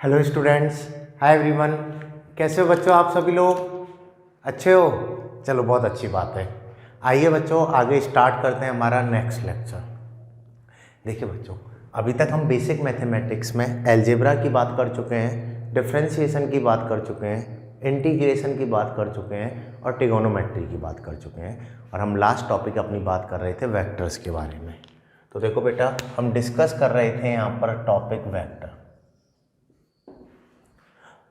Hello students, hi everyone. कैसे हो बच्चों? आप सभी लोग अच्छे हो? चलो, बहुत अच्छी बात है। आइए बच्चों, आगे स्टार्ट करते हैं हमारा नेक्स्ट लेक्चर। देखिए बच्चों, अभी तक हम बेसिक मैथमेटिक्स में अलजेब्रा की बात कर चुके हैं, डिफरेंशिएशन की बात कर चुके हैं, इंटीग्रेशन की बात कर चुके हैं और ट्रिगोनोमेट्री की बात कर चुके हैं। और हम लास्ट टॉपिक अपनी बात कर रहे थे वेक्टर्स के बारे में। तो देखो बेटा, हम डिस्कस कर रहे थे यहाँ पर टॉपिक वेक्टर।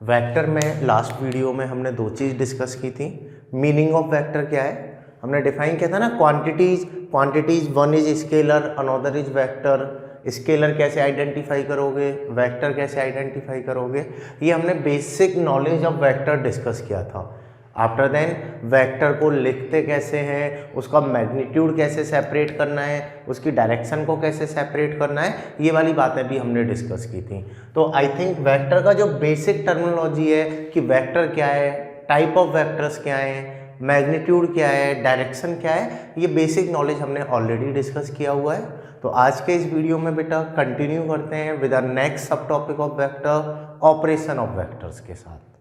वेक्टर में लास्ट वीडियो में हमने दो चीज़ डिस्कस की थी। मीनिंग ऑफ वेक्टर क्या है हमने डिफाइन किया था ना, quantities one is scalar, another is vector. Scalar कैसे आइडेंटिफाई करोगे, वेक्टर कैसे आइडेंटिफाई करोगे, ये हमने basic knowledge of vector discuss किया था। आफ्टर देन वेक्टर को लिखते कैसे हैं, उसका मैग्नीट्यूड कैसे सेपरेट करना है, उसकी डायरेक्शन को कैसे सेपरेट करना है, ये वाली बातें भी हमने डिस्कस की थी। तो आई थिंक वेक्टर का जो बेसिक टर्मिनोलॉजी है कि वेक्टर क्या है, टाइप ऑफ वेक्टर्स क्या है, मैग्नीट्यूड क्या है, डायरेक्शन क्या है, ये बेसिक नॉलेज हमने ऑलरेडी डिस्कस किया हुआ है। तो आज के इस वीडियो में बेटा कंटिन्यू करते हैं विद आवर नेक्स्ट सब topic of vector, operation of vectors के साथ।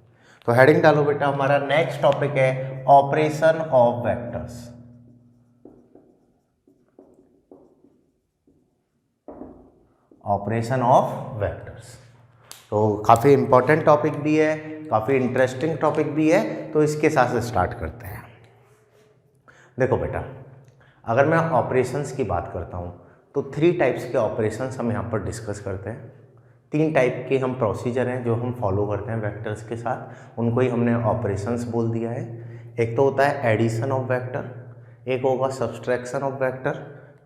तो हेडिंग डालो बेटा, हमारा नेक्स्ट टॉपिक है operation of vectors. Operation of vectors तो काफ़ी इंपॉर्टेंट टॉपिक भी है, काफ़ी इंटरेस्टिंग टॉपिक भी है। तो इसके साथ स्टार्ट करते हैं। देखो बेटा, अगर मैं ऑपरेशंस की बात करता हूँ तो 3 टाइप्स के ऑपरेशंस हम यहाँ पर डिस्कस करते हैं। 3 टाइप के हम प्रोसीजर हैं जो हम फॉलो करते हैं वेक्टर्स के साथ, उनको ही हमने ऑपरेशंस बोल दिया है। एक तो होता है एडिशन ऑफ वेक्टर, एक होगा सब्सट्रैक्शन ऑफ वेक्टर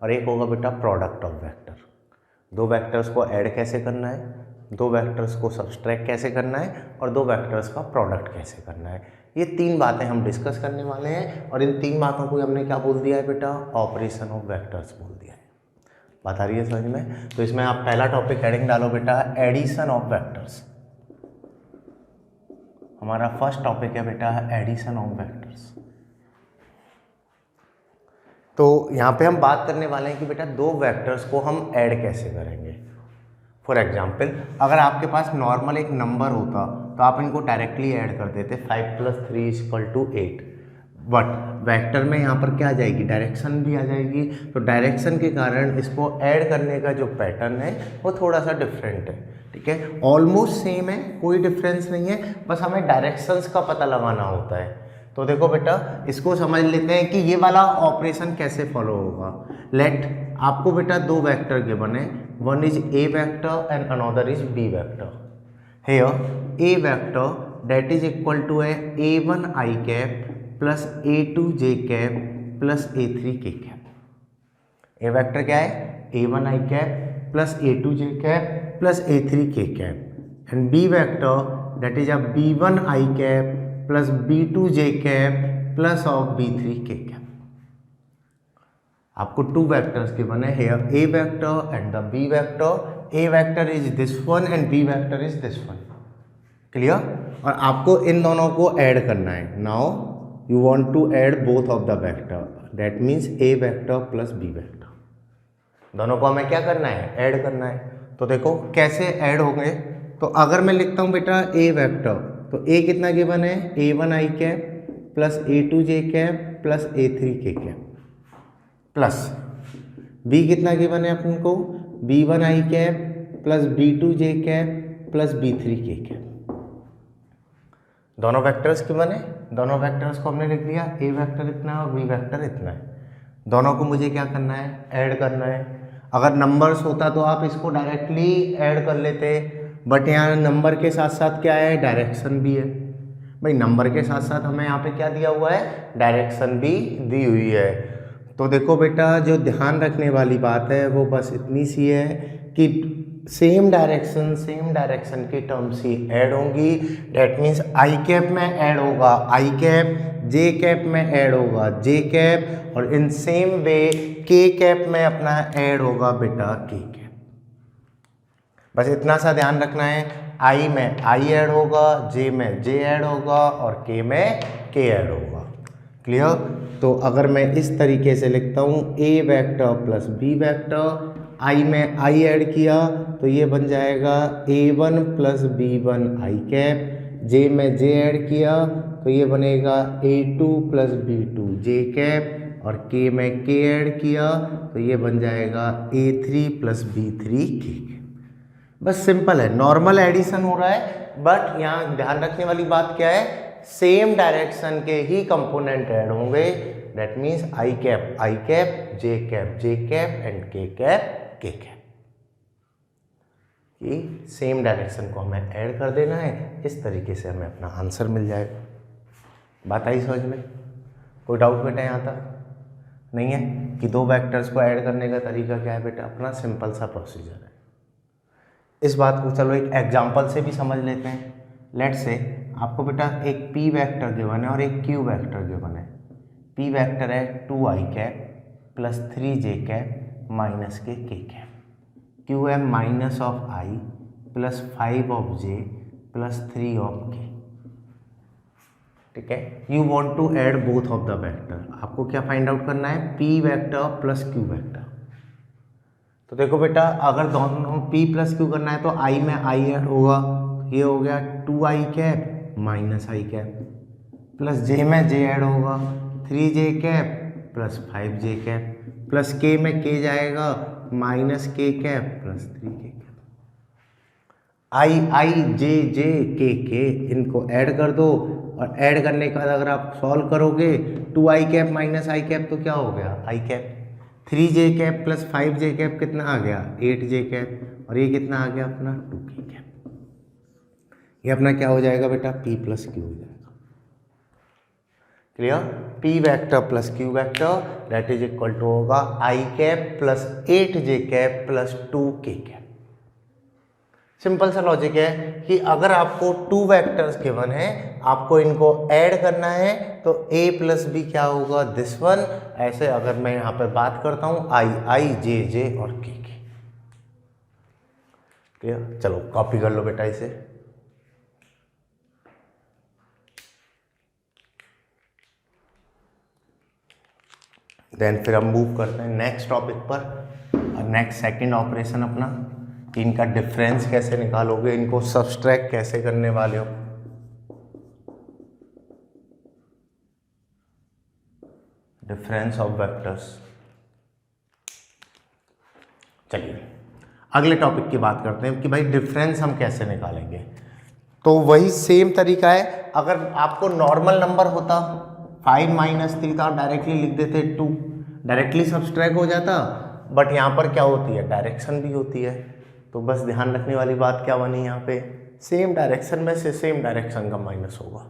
और एक होगा बेटा प्रोडक्ट ऑफ वेक्टर। 2 वेक्टर्स को ऐड कैसे करना है, 2 वेक्टर्स को सब्सट्रैक्ट कैसे करना है और 2 वेक्टर्स का प्रोडक्ट कैसे करना है, ये 3 बातें हम डिस्कस करने वाले हैं। और इन 3 बातों को हमने क्या बोल दिया है बेटा, ऑपरेशन ऑफ वेक्टर्स बोल दिया है। बात आ रही है समझ में? तो इसमें आप पहला टॉपिक हेडिंग डालो बेटा, एडिशन ऑफ वेक्टर्स। हमारा फर्स्ट टॉपिक है बेटा एडिशन ऑफ वेक्टर्स। तो यहाँ पे हम बात करने वाले हैं कि बेटा 2 वेक्टर्स को हम ऐड कैसे करेंगे। फॉर एग्जाम्पल, अगर आपके पास नॉर्मल एक नंबर होता तो आप इनको डायरेक्टली ऐड कर देते, 5 + 3 = 8। बट वेक्टर में यहाँ पर क्या आ जाएगी, डायरेक्शन भी आ जाएगी। तो डायरेक्शन के कारण इसको ऐड करने का जो पैटर्न है वो थोड़ा सा डिफरेंट है। ठीक है, ऑलमोस्ट सेम है, कोई डिफरेंस नहीं है, बस हमें डायरेक्शंस का पता लगाना होता है। तो देखो बेटा, इसको समझ लेते हैं कि ये वाला ऑपरेशन कैसे फॉलो होगा। लेट आपको बेटा 2 वेक्टर के बने, one is a vector and another is b vector. Here a vector that is equal to है a1 i cap plus a2 j cap plus a3 k cap. A vector क्या है, a1 i cap plus a2 j cap plus a3 k cap. And B vector that is a b1 i cap plus b2 j cap plus of b3 k cap. आपको 2 vectors के बने, hair a vector and the b vector. A vector is this one and B vector is this one. Clear? और आपको इन दोनों को add करना है। Now you want to add both of the vector, that means a vector plus b vector. दोनों को हमें क्या करना है, ऐड करना है। तो देखो कैसे ऐड होंगे। तो अगर मैं लिखता हूँ बेटा ए वेक्टर, तो ए कितना गिवन है, a1 i cap plus a2 j cap plus a3 k cap, plus b कितना गिवन है अपन को, b1 i cap plus b2 j cap plus b3 k cap. दोनों वेक्टर्स की बने, दोनों वेक्टर्स को हमने लिख लिया, ए वेक्टर इतना है और बी वेक्टर इतना है। दोनों को मुझे क्या करना है, ऐड करना है। अगर नंबर्स होता तो आप इसको डायरेक्टली ऐड कर लेते, बट यहाँ नंबर के साथ साथ क्या है, डायरेक्शन भी है। भाई नंबर के साथ साथ हमें यहाँ पे क्या दिया हुआ है, डायरेक्शन भी दी हुई है। तो देखो बेटा, जो ध्यान रखने वाली बात है वो बस इतनी सी है कि सेम डायरेक्शन की टर्म्स ही ऐड होंगी। डेट मीन्स आई कैप में ऐड होगा आई कैप, जे कैप में ऐड होगा जे कैप, और इन सेम वे के कैप में अपना ऐड होगा बेटा के कैप। बस इतना सा ध्यान रखना है, आई में आई ऐड होगा, जे में जे ऐड होगा और के में के ऐड होगा। क्लियर? तो अगर मैं इस तरीके से लिखता हूँ ए वेक्टर प्लस बी वेक्टर, आई में आई ऐड किया तो ये बन जाएगा A1 plus B1 i cap, जे में जे ऐड किया तो ये बनेगा A2 plus B2 j cap, और के में के ऐड किया तो ये बन जाएगा A3 प्लस B3 के। बस सिंपल है, नॉर्मल एडिशन हो रहा है, बट यहाँ ध्यान रखने वाली बात क्या है, सेम डायरेक्शन के ही कंपोनेंट ऐड होंगे। That means I cap, j cap and k cap. ये सेम डायरेक्शन को हमें ऐड कर देना है, इस तरीके से हमें अपना आंसर मिल जाएगा। बात आई समझ में? कोई डाउट बेटा यहाँ तक नहीं है कि दो वेक्टर्स को ऐड करने का तरीका क्या है बेटा? अपना सिंपल सा प्रोसीजर है। इस बात को चलो एक एग्जांपल से भी समझ लेते हैं। लेट्स से आपको बेटा एक p वेक्टर गिवन है और एक q वेक्टर गिवन है। p वेक्टर है 2i cap plus 3j cap minus k cap, q है minus of i plus 5 of j plus 3 of k। ठीक है, you want to add both of the vector. आपको क्या find out करना है? p vector plus q vector. तो देखो बेटा, अगर दोनों p प्लस q करना है तो i में i ऐड होगा, ये हो गया 2i cap minus i cap, plus j में j ऐड होगा 3j cap plus 5j cap, plus k में k जाएगा minus k cap plus 3k cap. i j k इनको ऐड कर दो, और ऐड करने के बाद अगर आप सॉल्व करोगे 2i cap minus i cap तो क्या हो गया? i cap. 3j cap plus 5j cap कितना आ गया? 8j कैप, और ये कितना आ गया अपना? 2k cap. ये अपना क्या हो जाएगा बेटा? p प्लस q हो जाएगा। Clear? p vector plus q vector that is equal to होगा i cap plus 8j cap plus 2k cap. Simple सा लॉजिक है कि अगर आपको 2 वेक्टर्स गिवन है, आपको इनको ऐड करना है तो a प्लस बी क्या होगा? This one. ऐसे अगर मैं यहाँ पे बात करता हूँ i j और k की। क्लियर? चलो कॉपी कर लो बेटा इसे। देन फिर हम मूव करते हैं नेक्स्ट टॉपिक पर, और नेक्स्ट सेकंड ऑपरेशन अपना कि इनका डिफरेंस कैसे निकालोगे, इनको सब्सट्रैक्ट कैसे करने वाले हो। Difference of vectors. चलिए अगले टॉपिक की बात करते हैं कि भाई डिफरेंस हम कैसे निकालेंगे। तो वही सेम तरीका है। अगर आपको नॉर्मल नंबर होता 5 माइनस 3 तो आप डायरेक्टली लिख देते 2, डायरेक्टली सब्सट्रैक्ट हो जाता। बट यहाँ पर क्या होती है? डायरेक्शन भी होती है। तो बस ध्यान रखने वाली बात क्या बनी यहाँ पे? सेम डायरेक्शन में से सेम डायरेक्शन का माइनस होगा।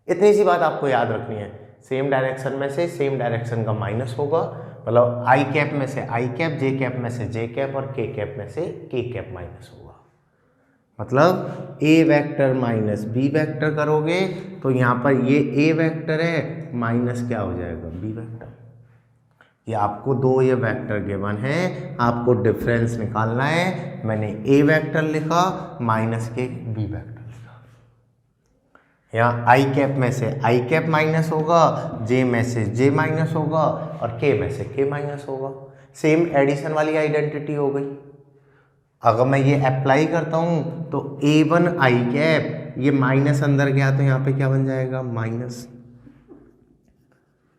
इतनी सी बात आपको याद रखनी है, सेम डायरेक्शन में से सेम डायरेक्शन का माइनस होगा। मतलब आई कैप में से आई कैप, जे कैप में से जे कैप, और के कैप में से के कैप माइनस होगा। मतलब ए वेक्टर माइनस बी वेक्टर करोगे तो यहाँ पर ये ए वेक्टर है माइनस क्या हो जाएगा? B vector. ये आपको दो ये वेक्टर गिवन है, आपको डिफरेंस निकालना है। मैंने ए वेक्टर लिखा माइनस के बी वेक्टर लिखा। यहाँ आई कैप में से आई कैप माइनस होगा, जे में से जे माइनस होगा, और के में से के माइनस होगा। सेम एडिशन वाली आइडेंटिटी हो गई। अगर मैं ये अप्लाई करता हूँ तो A1 आई कैप, ये माइनस अंदर गया तो यहाँ पे क्या बन जाएगा? माइनस।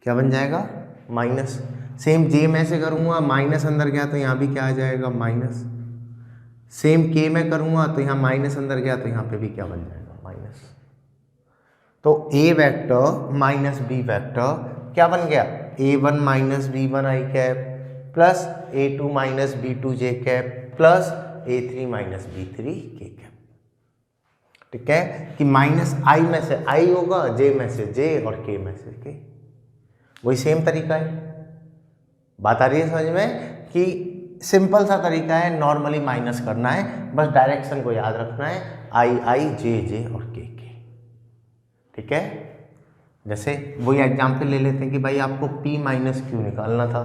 क्या बन जाएगा? माइनस। सेम जे में से करूँगा, माइनस अंदर गया तो यहाँ भी क्या आ जाएगा? माइनस। सेम के में करूँगा तो यहाँ माइनस अंदर गया तो यहाँ पे भी क्या बन जाएगा? माइनस। तो A vector minus B vector क्या बन गया? A1 minus B1 i cap plus A2 minus B2 j cap plus A3 minus B3 k cap. ठीक है, कि माइनस आई में से आई होगा, जे में से जे, और के में से के। वही सेम तरीका है। बात आ रही है समझ में कि सिंपल सा तरीका है, नॉर्मली माइनस करना है, बस डायरेक्शन को याद रखना है, आई जे और के। ठीक है, जैसे वही एग्जाम्पल ले लेते हैं कि भाई आपको p माइनस क्यू निकालना था।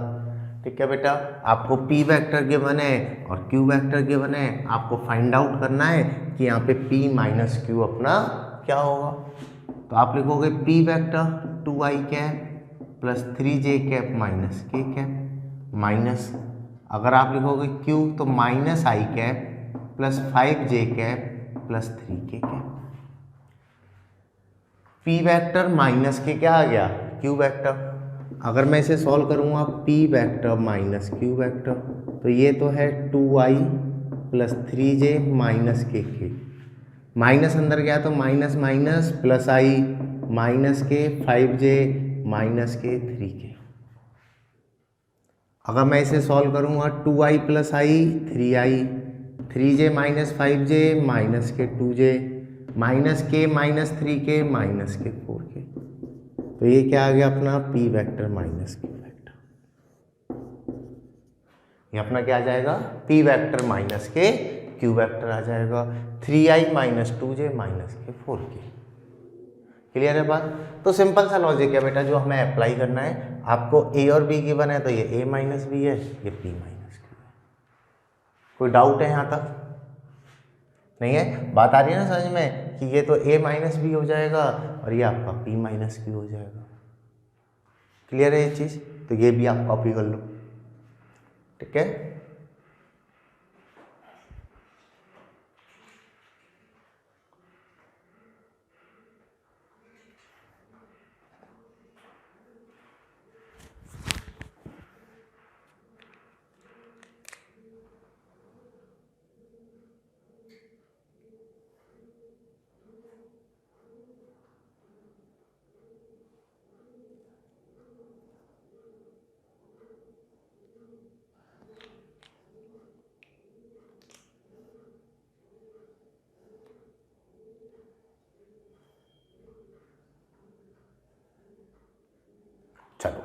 ठीक है बेटा, आपको p वेक्टर गिवन है और q वेक्टर गिवन है। आपको फाइंड आउट करना है कि यहाँ पे p माइनस क्यू अपना क्या होगा। तो आप लिखोगे p vector 2i cap plus 3j cap minus k cap minus अगर आप लिखोगे q तो minus i cap plus 5j cap plus 3k cap. p vector minus के क्या आ गया, q वेक्टर। अगर मैं इसे सॉल्व करूँगा p vector minus q vector, तो ये तो है 2i प्लस 3j माइनस के। माइनस अंदर गया तो माइनस माइनस प्लस आई माइनस के 5j माइनस के 3k। अगर मैं इसे सॉल्व करूँगा 2i प्लस आई 3i 3j minus 5j minus के 2j माइनस के माइनस 3k माइनस के 4k, तो ये क्या आ गया अपना p vector minus q vector. ये अपना क्या आ जाएगा, p वेक्टर माइनस के q वेक्टर आ जाएगा। 3i माइनस 2j माइनस के 4k। क्लियर है बात। तो सिंपल सा लॉजिक है बेटा जो हमें अप्लाई करना है। आपको a और b गिवन है तो ये a माइनस बी है, ये p माइनस q है। कोई डाउट है यहाँ तक? नहीं है? बात आ रही है ना समझ में कि ये तो a माइनस बी हो जाएगा और ये आपका p माइनस q हो जाएगा। क्लियर है ये चीज़? तो ये भी आप कॉपी कर लो, ठीक है। चलो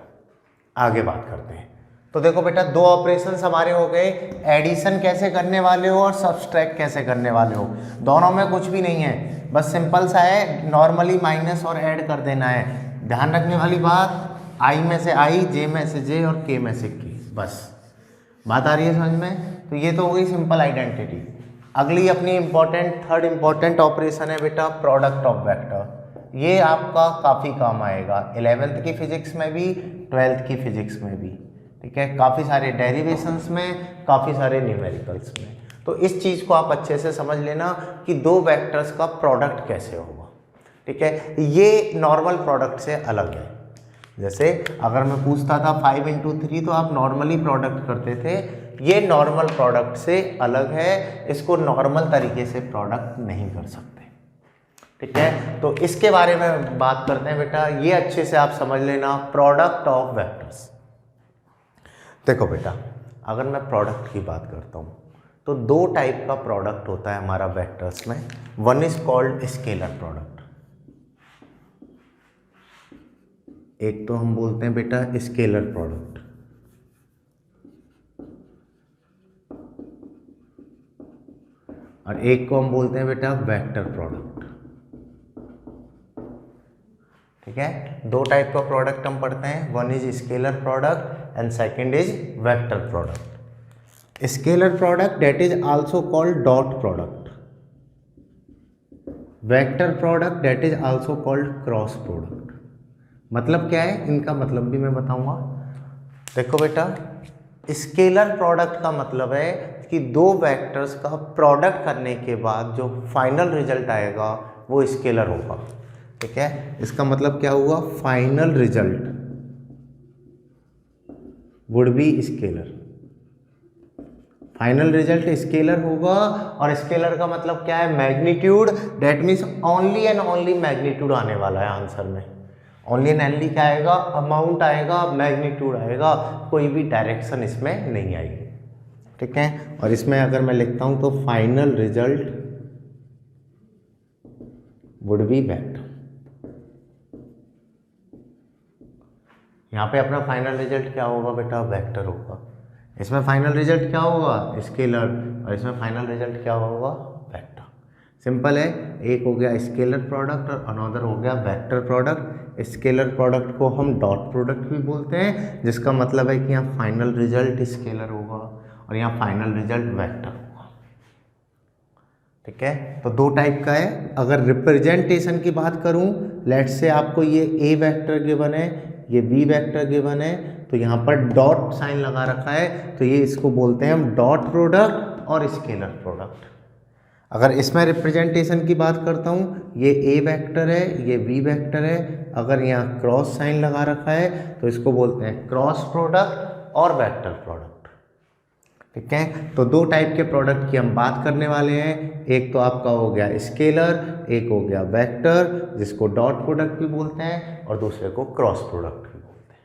आगे बात करते हैं। तो देखो बेटा दो ऑपरेशंस हमारे हो गए, एडिशन कैसे करने वाले हो और सब्सट्रैक्ट कैसे करने वाले हो। दोनों में कुछ भी नहीं है, बस सिंपल सा है, नॉर्मली माइनस और ऐड कर देना है। ध्यान रखने वाली बात, आई में से आई, जे में से जे और के में से के, बस बात आ रही है समझ में। तो ये तो हो गई सिंपल आइडेंटिटी। अगली अपनी थर्ड इंपॉर्टेंट ऑपरेशन है बेटा प्रोडक्ट ऑफ वेक्टर। ये आपका काफ़ी काम आएगा 11th की फिजिक्स में भी, 12th की फिजिक्स में भी, ठीक है। काफ़ी सारे डेरिवेशंस में, काफ़ी सारे न्यूमेरिकल्स में। तो इस चीज़ को आप अच्छे से समझ लेना कि दो वेक्टर्स का प्रोडक्ट कैसे होगा, ठीक है। ये नॉर्मल प्रोडक्ट से अलग है। जैसे अगर मैं पूछता था 5 × 3 तो आप नॉर्मली प्रोडक्ट करते थे, ये नॉर्मल प्रोडक्ट से अलग है, इसको नॉर्मल तरीके से प्रोडक्ट नहीं कर सकते, ठीक है। तो इसके बारे में बात करते हैं बेटा, ये अच्छे से आप समझ लेना प्रोडक्ट ऑफ वेक्टर्स। देखो बेटा अगर मैं प्रोडक्ट की बात करता हूँ तो दो टाइप का प्रोडक्ट होता है हमारा वेक्टर्स में। One is called scalar product, एक तो हम बोलते हैं बेटा स्केलर प्रोडक्ट, और एक को हम बोलते हैं बेटा वेक्टर प्रोडक्ट, ठीक है। दो टाइप का प्रोडक्ट हम पढ़ते हैं, one is scalar product and second is vector product. Scalar product that is also called dot product, vector product that is also called cross product. मतलब क्या है, इनका मतलब भी मैं बताऊंगा। देखो बेटा स्केलर प्रोडक्ट का मतलब है कि दो वेक्टर्स का प्रोडक्ट करने के बाद जो फाइनल रिजल्ट आएगा वो स्केलर होगा, ठीक है। इसका मतलब क्या हुआ, final result would be scalar, final result scalar होगा। और स्केलर का मतलब क्या है, magnitude, that means only and only magnitude आने वाला है आंसर में। ओनली एंड ओनली क्या आएगा, अमाउंट आएगा, मैग्नीट्यूड आएगा, कोई भी डायरेक्शन इसमें नहीं आएगी, ठीक है। और इसमें अगर मैं लिखता हूं तो final result would be vector. यहाँ पे अपना फाइनल रिजल्ट क्या होगा बेटा, वेक्टर होगा। इसमें फाइनल रिजल्ट क्या होगा, स्केलर, और इसमें फाइनल रिजल्ट क्या होगा, वेक्टर। सिंपल है, एक हो गया स्केलर प्रोडक्ट और अनदर हो गया वेक्टर प्रोडक्ट। स्केलर प्रोडक्ट को हम डॉट प्रोडक्ट भी बोलते हैं, जिसका मतलब है कि यहाँ फाइनल रिजल्ट स्केलर होगा और यहाँ फाइनल रिजल्ट वेक्टर होगा, ठीक है। तो दो टाइप का है। अगर रिप्रेजेंटेशन की बात करूँ, लेट्स से आपको ये ए वेक्टर गिवन है, ये बी वेक्टर गिवन है, तो यहाँ पर डॉट साइन लगा रखा है, तो ये इसको बोलते हैं हम डॉट प्रोडक्ट और स्केलर प्रोडक्ट। अगर इसमें रिप्रेजेंटेशन की बात करता हूँ, ये ए वेक्टर है, ये बी वेक्टर है, अगर यहाँ क्रॉस साइन लगा रखा है तो इसको बोलते हैं क्रॉस प्रोडक्ट और वेक्टर प्रोडक्ट। ठीक है, तो दो टाइप के प्रोडक्ट की हम बात करने वाले हैं। एक तो आपका हो गया स्केलर, एक हो गया वेक्टर जिसको डॉट प्रोडक्ट भी बोलते हैं, और दूसरे को क्रॉस प्रोडक्ट भी बोलते हैं।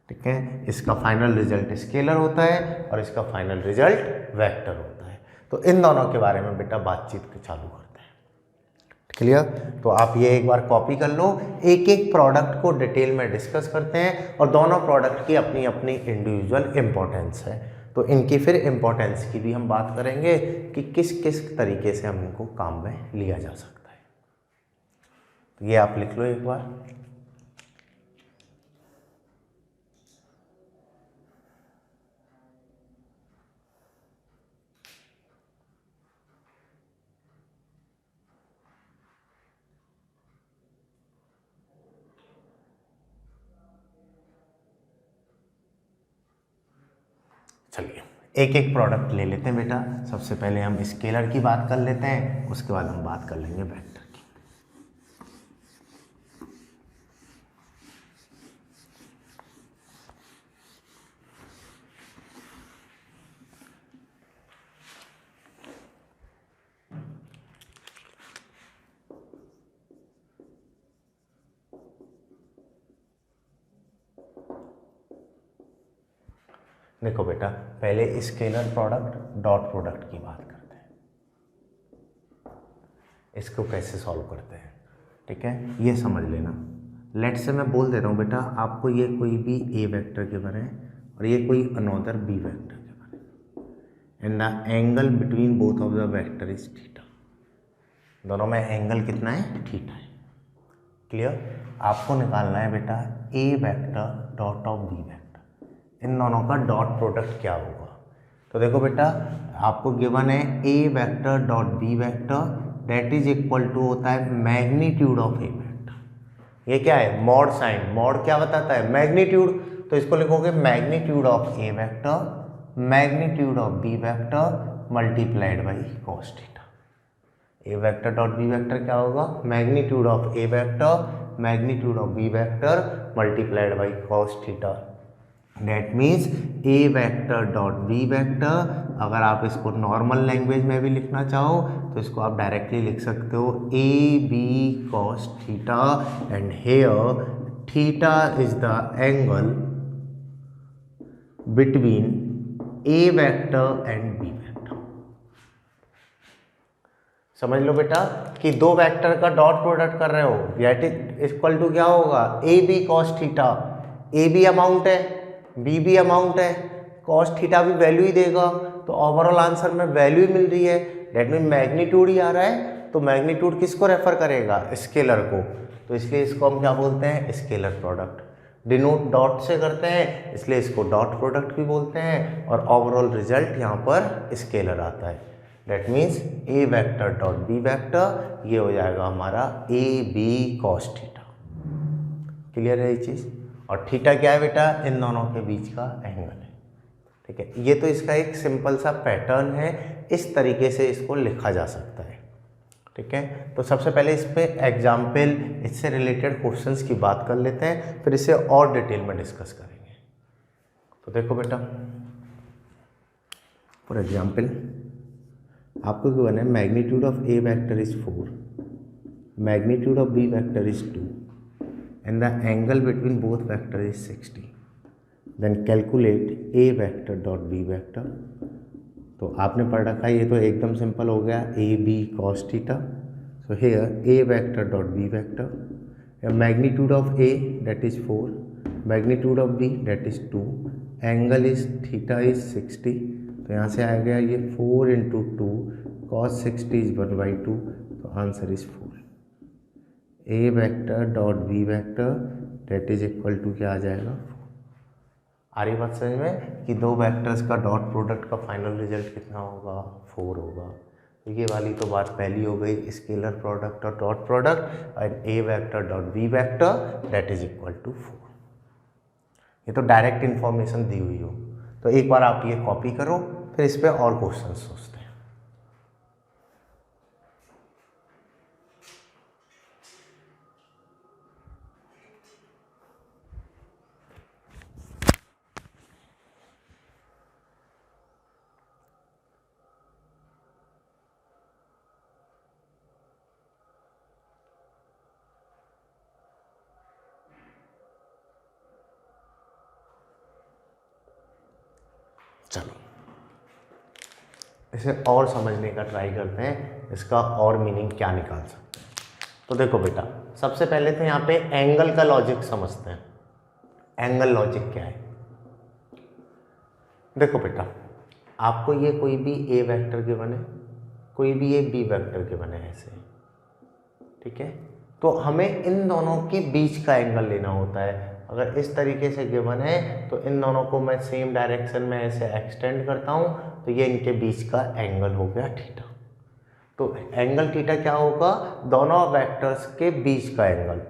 ठीक है, इसका फाइनल रिजल्ट स्केलर होता है और इसका फाइनल रिजल्ट वेक्टर होता है। तो इन दोनों के बारे में बेटा बातचीत चालू करते हैं। क्लियर? तो आप ये एक बार कॉपी कर लो, एक एक प्रोडक्ट को डिटेल में डिस्कस करते हैं और दोनों प्रोडक्ट की अपनी अपनी इंडिविजुअल इम्पोर्टेंस है, तो इनकी फिर इम्पोर्टेंस की भी हम बात करेंगे कि किस किस तरीके से हम इनको काम में लिया जा सकता है। तो ये आप लिख लो एक बार। चलिए एक एक प्रोडक्ट ले लेते हैं बेटा। सबसे पहले हम स्केलर की बात कर लेते हैं, उसके बाद हम बात कर लेंगे वेक्टर की। देखो बेटा, पहले स्केलर प्रोडक्ट डॉट प्रोडक्ट की बात करते हैं, इसको कैसे सॉल्व करते हैं। ठीक है, ये समझ लेना। लेट से मैं बोल दे रहा हूँ बेटा, आपको ये कोई भी ए वेक्टर गिवन है और ये कोई अनदर बी वेक्टर गिवन है, and the angle between both of the vector is theta. दोनों में एंगल कितना है? थीटा है। क्लियर? आपको निकालना है बेटा A vector dot of B vector, इन दोनों का डॉट प्रोडक्ट क्या होगा। तो देखो बेटा, आपको गिवन है A vector dot B vector that is equal to होता है मैग्नीट्यूड ऑफ ए वेक्टर। ये क्या है? Mod sine. मॉड क्या बताता है? मैग्नीट्यूड। तो इसको लिखोगे magnitude of A vector magnitude of B vector multiplied by cos theta. A vector dot B vector क्या होगा? Magnitude of A vector magnitude of B vector multiplied by cos theta. That means a vector dot B vector, अगर आप इसको normal language में भी लिखना चाहो तो इसको आप डायरेक्टली लिख सकते हो a B cos theta, and here theta is the angle between A vector and B vector. समझ लो बेटा कि दो वेक्टर का डॉट प्रोडक्ट कर रहे हो, दैट इज इक्वल टू क्या होगा? A B cos theta. A b amount है, बी भी अमाउंट है, कॉस थीटा भी वैल्यू ही देगा, तो ओवरऑल आंसर में वैल्यू ही मिल रही है। डेट मीन मैग्नीट्यूड ही आ रहा है, तो मैग्नीट्यूड किसको रेफर करेगा? स्केलर को। तो इसलिए इसको हम क्या बोलते हैं? Scalar product. डिनोट डॉट से करते हैं, इसलिए इसको डॉट प्रोडक्ट भी बोलते हैं, और ओवरऑल रिजल्ट यहाँ पर स्केलर आता है। That means a vector dot B vector, ये हो जाएगा हमारा a B cos theta. Clear है ये चीज़? और थीटा क्या है बेटा? इन दोनों के बीच का एंगल है। ठीक है, ये तो इसका एक सिंपल सा पैटर्न है, इस तरीके से इसको लिखा जा सकता है। ठीक है, तो सबसे पहले इस पे एग्जाम्पल, इससे रिलेटेड क्वेश्चंस की बात कर लेते हैं, फिर इसे और डिटेल में डिस्कस करेंगे। तो देखो बेटा, फॉर एग्जाम्पल आपको गिवन है magnitude of A vector is 4, magnitude of B vector is 2, and the angle between both vector is 60. Then calculate a vector dot b vector. तो आपने पढ़ रखा है, ये तो एकदम सिंपल हो गया, a B cos theta. So here a vector dot B vector, magnitude of a that is 4, magnitude of b that is 2, angle is theta is 60। तो यहाँ से आ गया ये 4 इंटू 2 कॉस 60 इज 1/2, तो answer is 4। A vector dot B vector that is equal to क्या आ जाएगा? 4। आ रही बात समझ में कि दो वेक्टर्स का डॉट प्रोडक्ट का फाइनल रिजल्ट कितना होगा? 4 होगा। तो ये वाली तो बात पहली हो गई, स्केलर प्रोडक्ट और dot product, and a vector dot B vector that is equal to 4। ये तो डायरेक्ट इन्फॉर्मेशन दी हुई हो। तो एक बार आप ये कॉपी करो, फिर इस पर और क्वेश्चन सोचते हैं। चलो इसे और समझने का ट्राई करते हैं, इसका और मीनिंग क्या निकाल सकते हैं। तो देखो बेटा, सबसे पहले तो यहाँ पे एंगल का लॉजिक समझते हैं। एंगल लॉजिक क्या है? देखो बेटा, आपको ये कोई भी ए वेक्टर गिवन है, कोई भी ये बी वेक्टर गिवन है ऐसे, ठीक है। तो हमें इन दोनों के बीच का एंगल लेना होता है। अगर इस तरीके से गिवन है तो इन दोनों को मैं सेम डायरेक्शन में ऐसे एक्सटेंड करता हूँ, तो ये इनके बीच का एंगल हो गया थीटा। तो एंगल थीटा क्या होगा? दोनों वेक्टर्स के बीच का एंगल।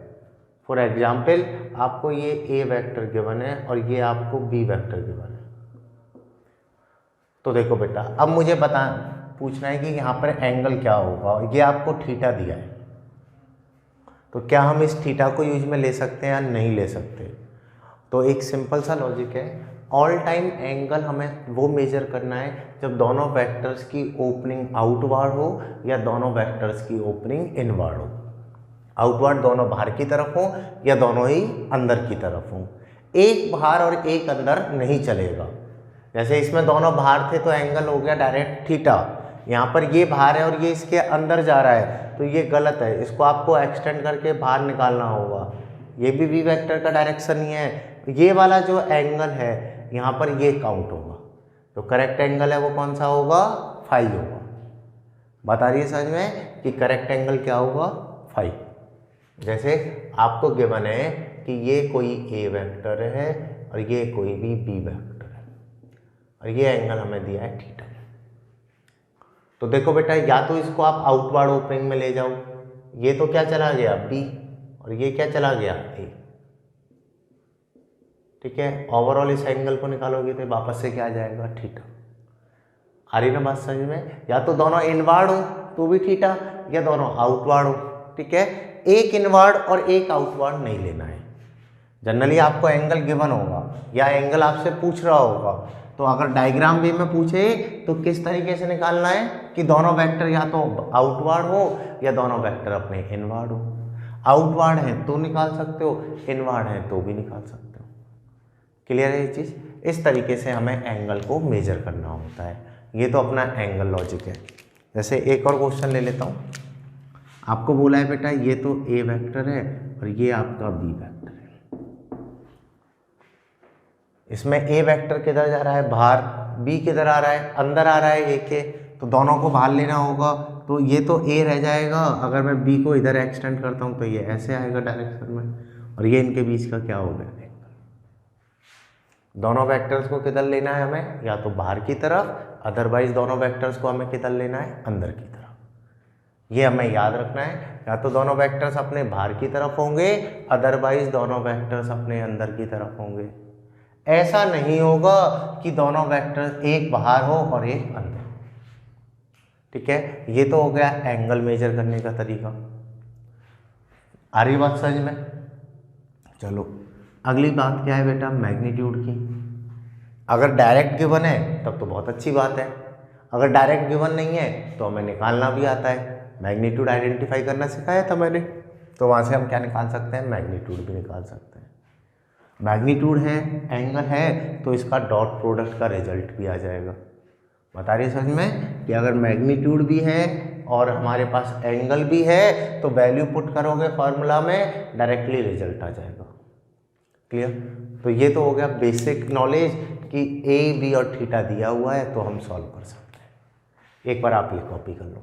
फॉर एग्जाम्पल, आपको ये ए वेक्टर गिवन है और ये आपको बी वेक्टर गिवन है। तो देखो बेटा, अब मुझे पूछना है कि यहाँ पर एंगल क्या होगा। ये आपको थीटा दिया है, तो क्या हम इस थीटा को यूज में ले सकते हैं या नहीं ले सकते? तो एक सिंपल सा लॉजिक है, ऑल टाइम एंगल हमें वो मेजर करना है जब दोनों वेक्टर्स की ओपनिंग आउटवर्ड हो या दोनों वेक्टर्स की ओपनिंग इनवर्ड हो। आउटवर्ड दोनों बाहर की तरफ हो या दोनों ही अंदर की तरफ हो। एक बाहर और एक अंदर नहीं चलेगा। जैसे इसमें दोनों बाहर थे तो एंगल हो गया डायरेक्ट थीटा। यहाँ पर ये बाहर है और ये इसके अंदर जा रहा है, तो ये गलत है, इसको आपको एक्सटेंड करके बाहर निकालना होगा। ये भी वी वेक्टर का डायरेक्शन ही है, तो ये वाला जो एंगल है यहाँ पर ये काउंट होगा। तो करेक्ट एंगल है वो कौन सा होगा? फाई होगा। बता रही है समझ में कि करेक्ट एंगल क्या होगा? फाई। जैसे आपको गिवन है कि ये कोई ए वेक्टर है और ये कोई भी बी वेक्टर है और ये एंगल हमें दिया है थीटा। तो देखो बेटा, या तो इसको आप आउटवर्ड ओपनिंग में ले जाओ, ये तो क्या चला गया बी और ये क्या चला गया ए, ठीक है। ओवरऑल इस एंगल को निकालोगे तो वापस से क्या आ जाएगा? थीटा। आ रही ना बात समझ में? या तो दोनों इनवर्ड हो तो भी थीटा, या दोनों आउटवर्ड हो, ठीक है। एक इनवर्ड और एक आउटवर्ड नहीं लेना है। जनरली आपको एंगल गिवन होगा या एंगल आपसे पूछ रहा होगा, तो अगर डायग्राम वे में पूछे तो किस तरीके से निकालना है कि दोनों वेक्टर या तो आउटवर्ड हो या दोनों वेक्टर अपने इनवर्ड हो। आउटवर्ड है तो निकाल सकते हो, इनवर्ड है तो भी निकाल सकते हो। क्लियर है ये चीज़? इस तरीके से हमें एंगल को मेजर करना होता है। ये तो अपना एंगल लॉजिक है। जैसे एक और क्वेश्चन ले लेता हूँ। आपको बोला है बेटा ये तो ए वेक्टर है और ये आपका बी वेक्टर है। इसमें ए वेक्टर किधर जा रहा है? बाहर। बी किधर आ रहा है? अंदर आ रहा है ए के, तो दोनों को बाहर लेना होगा। तो ये तो ए रह जाएगा, अगर मैं बी को इधर एक्सटेंड करता हूँ तो ये ऐसे आएगा डायरेक्शन में, और ये इनके बीच का क्या हो गया? दोनों वेक्टर्स को किधर लेना है हमें? या तो बाहर की तरफ, अदरवाइज दोनों वेक्टर्स को हमें किधर लेना है? अंदर की तरफ। ये हमें याद रखना है, या तो दोनों वेक्टर्स अपने बाहर की तरफ होंगे, अदरवाइज दोनों वेक्टर्स अपने अंदर की तरफ होंगे। ऐसा नहीं होगा कि दोनों वेक्टर एक बाहर हो और एक अंदर, ठीक है। ये तो हो गया एंगल मेजर करने का तरीका। आ रही बात समझ में? चलो अगली बात क्या है बेटा? मैग्नीट्यूड की। अगर डायरेक्ट गिवन है तब तो बहुत अच्छी बात है, अगर डायरेक्ट गिवन नहीं है तो हमें निकालना भी आता है। मैग्नीट्यूड आइडेंटिफाई करना सिखाया था मैंने, तो वहाँ से हम क्या निकाल सकते हैं? मैग्नीट्यूड भी निकाल सकते हैं। मैग्नीट्यूड है, एंगल है, तो इसका डॉट प्रोडक्ट का रिजल्ट भी आ जाएगा। बता रही समझ में कि अगर मैग्नीट्यूड भी है और हमारे पास एंगल भी है तो वैल्यू पुट करोगे फॉर्मूला में, डायरेक्टली रिजल्ट आ जाएगा। क्लियर? तो ये तो हो गया बेसिक नॉलेज कि ए बी और थीटा दिया हुआ है तो हम सॉल्व कर सकते हैं। एक बार आप ये कॉपी कर लो,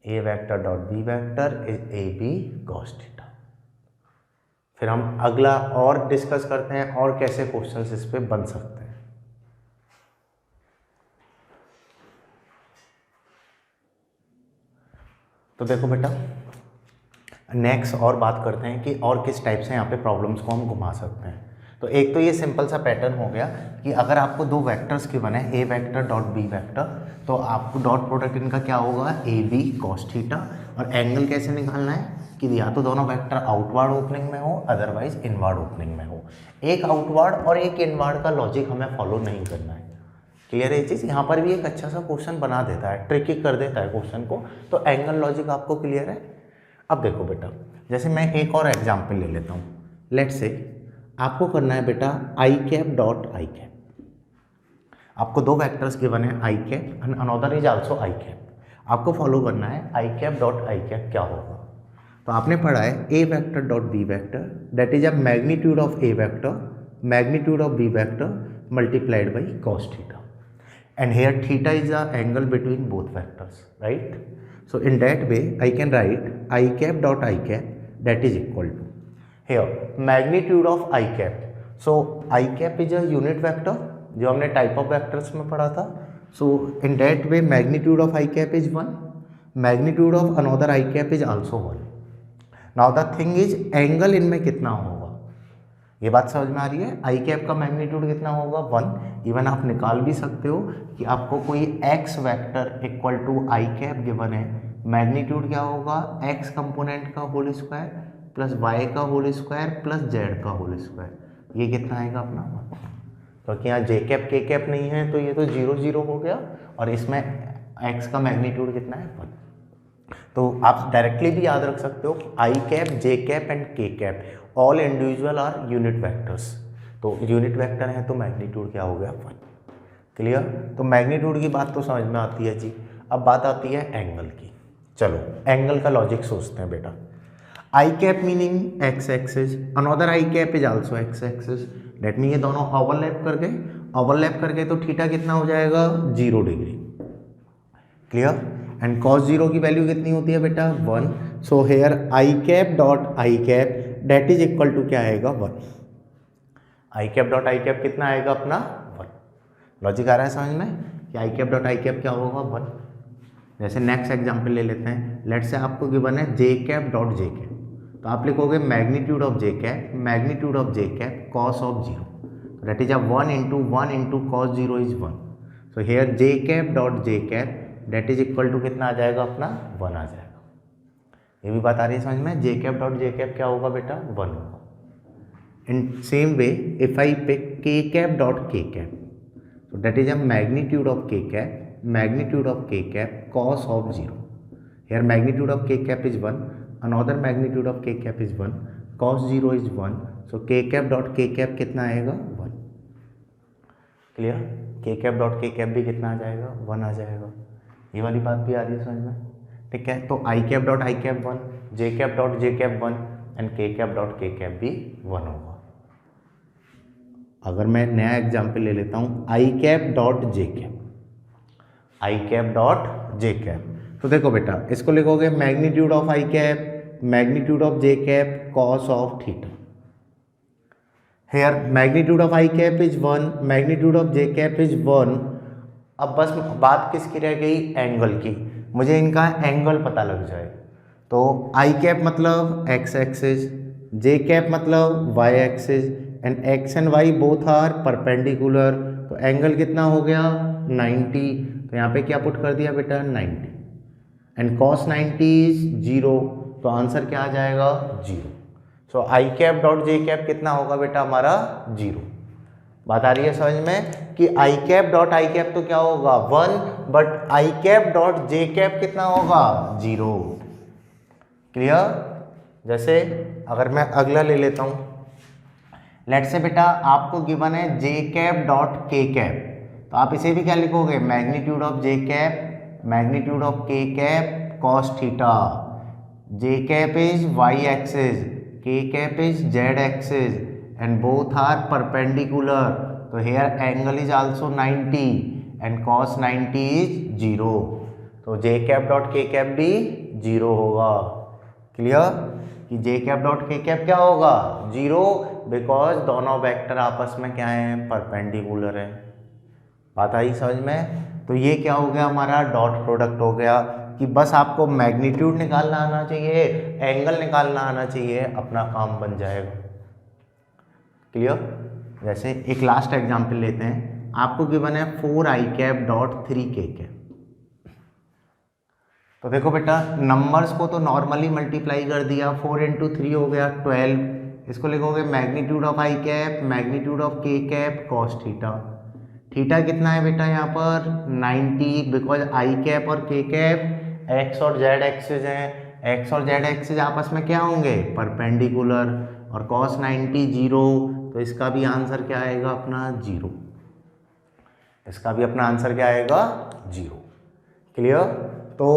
A vector dot B vector is A B cos theta. फिर हम अगला और डिस्कस करते हैं और कैसे क्वेश्चंस इस पे बन सकते हैं। तो देखो बेटा, नेक्स्ट और बात करते हैं कि और किस टाइप से यहाँ पे प्रॉब्लम्स को हम घुमा सकते हैं। तो एक तो ये सिंपल सा पैटर्न हो गया कि अगर आपको दो वेक्टर्स की बने ए वेक्टर डॉट बी वेक्टर, तो आपको डॉट प्रोडक्ट इनका क्या होगा, ए बी कॉस थीटा। और एंगल कैसे निकालना है कि या तो दोनों वेक्टर आउटवर्ड ओपनिंग में हो, अदरवाइज इनवर्ड ओपनिंग में हो। एक आउटवर्ड और एक इनवर्ड का लॉजिक हमें फॉलो नहीं करना है। क्लियर है ये चीज़? यहाँ पर भी एक अच्छा सा क्वेश्चन बना देता है, ट्रिकी कर देता है क्वेश्चन को। तो एंगल लॉजिक आपको क्लियर है? अब देखो बेटा, जैसे मैं एक और एग्जाम्पल ले लेता हूँ। लेट से आपको करना है बेटा i cap dot i cap. आपको दो वेक्टर्स गिवन है i cap and another is also i cap. आपको फॉलो करना है i cap dot i cap क्या होगा। तो आपने पढ़ा है A vector dot B vector that is a magnitude of A vector magnitude of B vector multiplied by cos theta, and here theta is the angle between both vectors, right? So in that way I can write I cap dot I cap that is equal to here magnitude of I cap. So I cap is a unit vector जो हमने type of vectors में पढ़ा था. So in that way magnitude of I cap is 1, magnitude of another I cap is also 1. Now the thing is angle इनमें कितना होगा, ये बात समझ में आ रही है? आई कैप का मैग्नीट्यूड कितना होगा 1। इवन आप निकाल भी सकते हो कि आपको कोई x vector equal to i cap given है, मैग्नीट्यूड क्या होगा एक्स कंपोनेंट का होल स्क्वायर प्लस वाई का होल स्क्वायर प्लस जेड का होल स्क्वायर। ये कितना आएगा अपना 1, क्योंकि यहाँ जे कैप के कैप नहीं है तो ये तो 0 0 हो गया, और इसमें एक्स का मैग्नीट्यूड कितना है 1। तो आप डायरेक्टली भी याद रख सकते हो i cap j cap and k cap all individual are unit vectors. तो यूनिट वेक्टर है तो मैग्नीट्यूड क्या हो गया 1। क्लियर? तो मैग्नीट्यूड की बात तो समझ में आती है जी। अब बात आती है एंगल की। चलो एंगल का लॉजिक सोचते हैं बेटा। I cap meaning x axis, another i cap is also x axis, that mean ये दोनों ओवरलैप करके तो थीटा कितना हो जाएगा 0 डिग्री। क्लियर? एंड कॉस 0 की वैल्यू कितनी होती है बेटा 1। So here i cap dot i cap that is equal to क्या आएगा 1। I cap dot i cap कितना आएगा अपना 1। लॉजिक आ रहा है समझ में कि आई कैप डॉट आई कैप क्या होगा 1। जैसे नेक्स्ट एग्जांपल ले लेते हैं। लेट से आपको गिवन है जे कैप डॉट जे कैप, तो आप लिखोगे magnitude of J cap cos of 0, that is a 1 into cos 0 is 1। So here J cap dot J cap that is equal to कितना आ जाएगा अपना 1 आ जाएगा। ये भी बात आ रही है समझ में? जे कैप डॉट जे कैप क्या होगा बेटा 1 होगा। In same way if I pick K cap dot के cap, so that is a magnitude of k cap cos of 0. Here magnitude of k cap is 1, another magnitude of k cap is 1, cos 0 is 1, so k cap dot k cap कितना आएगा 1। Clear? k cap dot k cap भी कितना आ जाएगा 1 आ जाएगा। ये वाली बात भी आ रही है समझ में? ठीक है, तो आई cap dot i cap 1, j cap dot J cap 1 and k cap dot के कैप भी 1 होगा। अगर मैं नया एग्जाम्पल ले लेता हूँ I cap dot J cap, तो देखो बेटा इसको लिखोगे magnitude of I cap magnitude of J cap cos of theta. Here magnitude of I cap is 1, magnitude of J cap is 1। अब बस बात किसकी रह गई एंगल की। मुझे इनका एंगल पता लग जाए तो आई कैप मतलब एक्स एक्सिस, जे कैप मतलब Y axis, and X and Y both are perpendicular, तो एंगल कितना हो गया 90। तो यहाँ पे क्या पुट कर दिया बेटा 90, एंड कॉस 90 इज 0, तो आंसर क्या आ जाएगा 0। सो आई कैप डॉट जे कैप कितना होगा बेटा हमारा 0। बात आ रही है समझ में कि आई कैप डॉट आई कैप तो क्या होगा 1, but I cap dot J cap कितना होगा 0। क्लियर? जैसे अगर मैं अगला ले लेता हूँ, लेट से बेटा आपको गिवन है जे कैप डॉट के कैप, तो आप इसे भी क्या लिखोगे magnitude of J cap magnitude of k cap cos theta. J cap is y axis, k cap is z axis, and both are perpendicular, तो here angle is also 90 and cos 90 is 0, तो j cap dot के cap भी 0 होगा। Clear? कि j cap dot के cap क्या होगा 0, because दोनों वेक्टर आपस में क्या है परपेंडिकुलर है। बात आई समझ में? तो ये क्या हो गया हमारा डॉट प्रोडक्ट हो गया कि बस आपको मैग्नीट्यूड निकालना आना चाहिए, एंगल निकालना आना चाहिए, अपना काम बन जाएगा। क्लियर। जैसे एक लास्ट एग्जांपल लेते हैं, आपको गिवन है 4i डॉट 3k। तो देखो बेटा, नंबर्स को तो नॉर्मली मल्टीप्लाई कर दिया, 4 इंटू 3 हो गया 12। इसको लिखोगे magnitude of i cap, magnitude of k cap, cos theta. Theta कितना है बेटा यहाँ पर 90, बिकॉज i कैप और k कैप x और z एक्सिस हैं, x और z एक्सिस आपस में क्या होंगे, परपेंडिकुलर, और कॉस 90 जीरो, तो इसका भी आंसर क्या आएगा अपना जीरो। इसका भी अपना आंसर क्या आएगा, जीरो। क्लियर। तो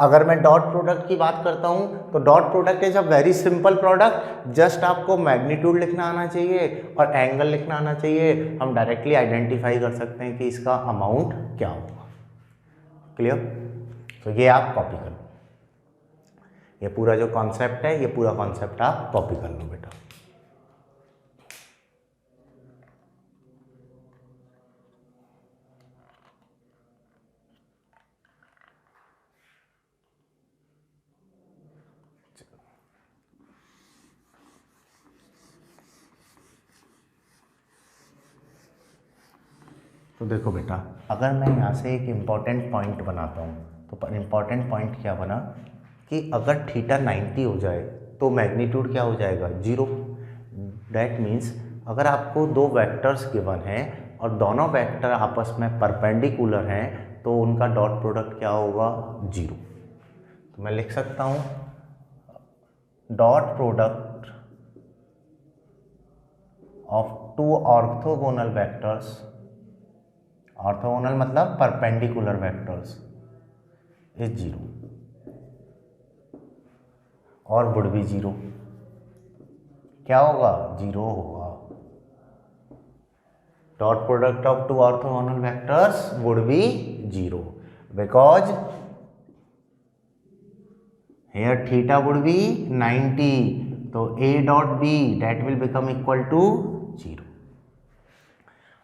अगर मैं डॉट प्रोडक्ट की बात करता हूं तो dot product is a very simple product, just आपको मैग्नीट्यूड लिखना आना चाहिए और एंगल लिखना आना चाहिए, हम डायरेक्टली आइडेंटिफाई कर सकते हैं कि इसका अमाउंट क्या होगा। क्लियर। तो ये आप कॉपी कर लो, ये पूरा जो कॉन्सेप्ट है, ये पूरा कॉन्सेप्ट आप कॉपी कर लो बेटा। तो देखो बेटा, अगर मैं यहाँ से एक इम्पॉर्टेंट पॉइंट बनाता हूँ तो इम्पॉर्टेंट पॉइंट क्या बना कि अगर थीटा 90 हो जाए तो मैग्नीट्यूड क्या हो जाएगा, जीरो। डैट मीन्स अगर आपको दो वेक्टर्स गिवन हैं और दोनों वेक्टर आपस में परपेंडिकुलर हैं तो उनका डॉट प्रोडक्ट क्या होगा, जीरो। तो मैं लिख सकता हूँ dot product of two orthogonal vectors, orthogonal मतलब परपेंडिकुलर वेक्टर्स, इज जीरो, और वुड बी जीरो। क्या होगा, जीरो होगा। Dot product of two orthogonal vectors would be zero because here theta would be 90, तो a dot b that will become equal to zero.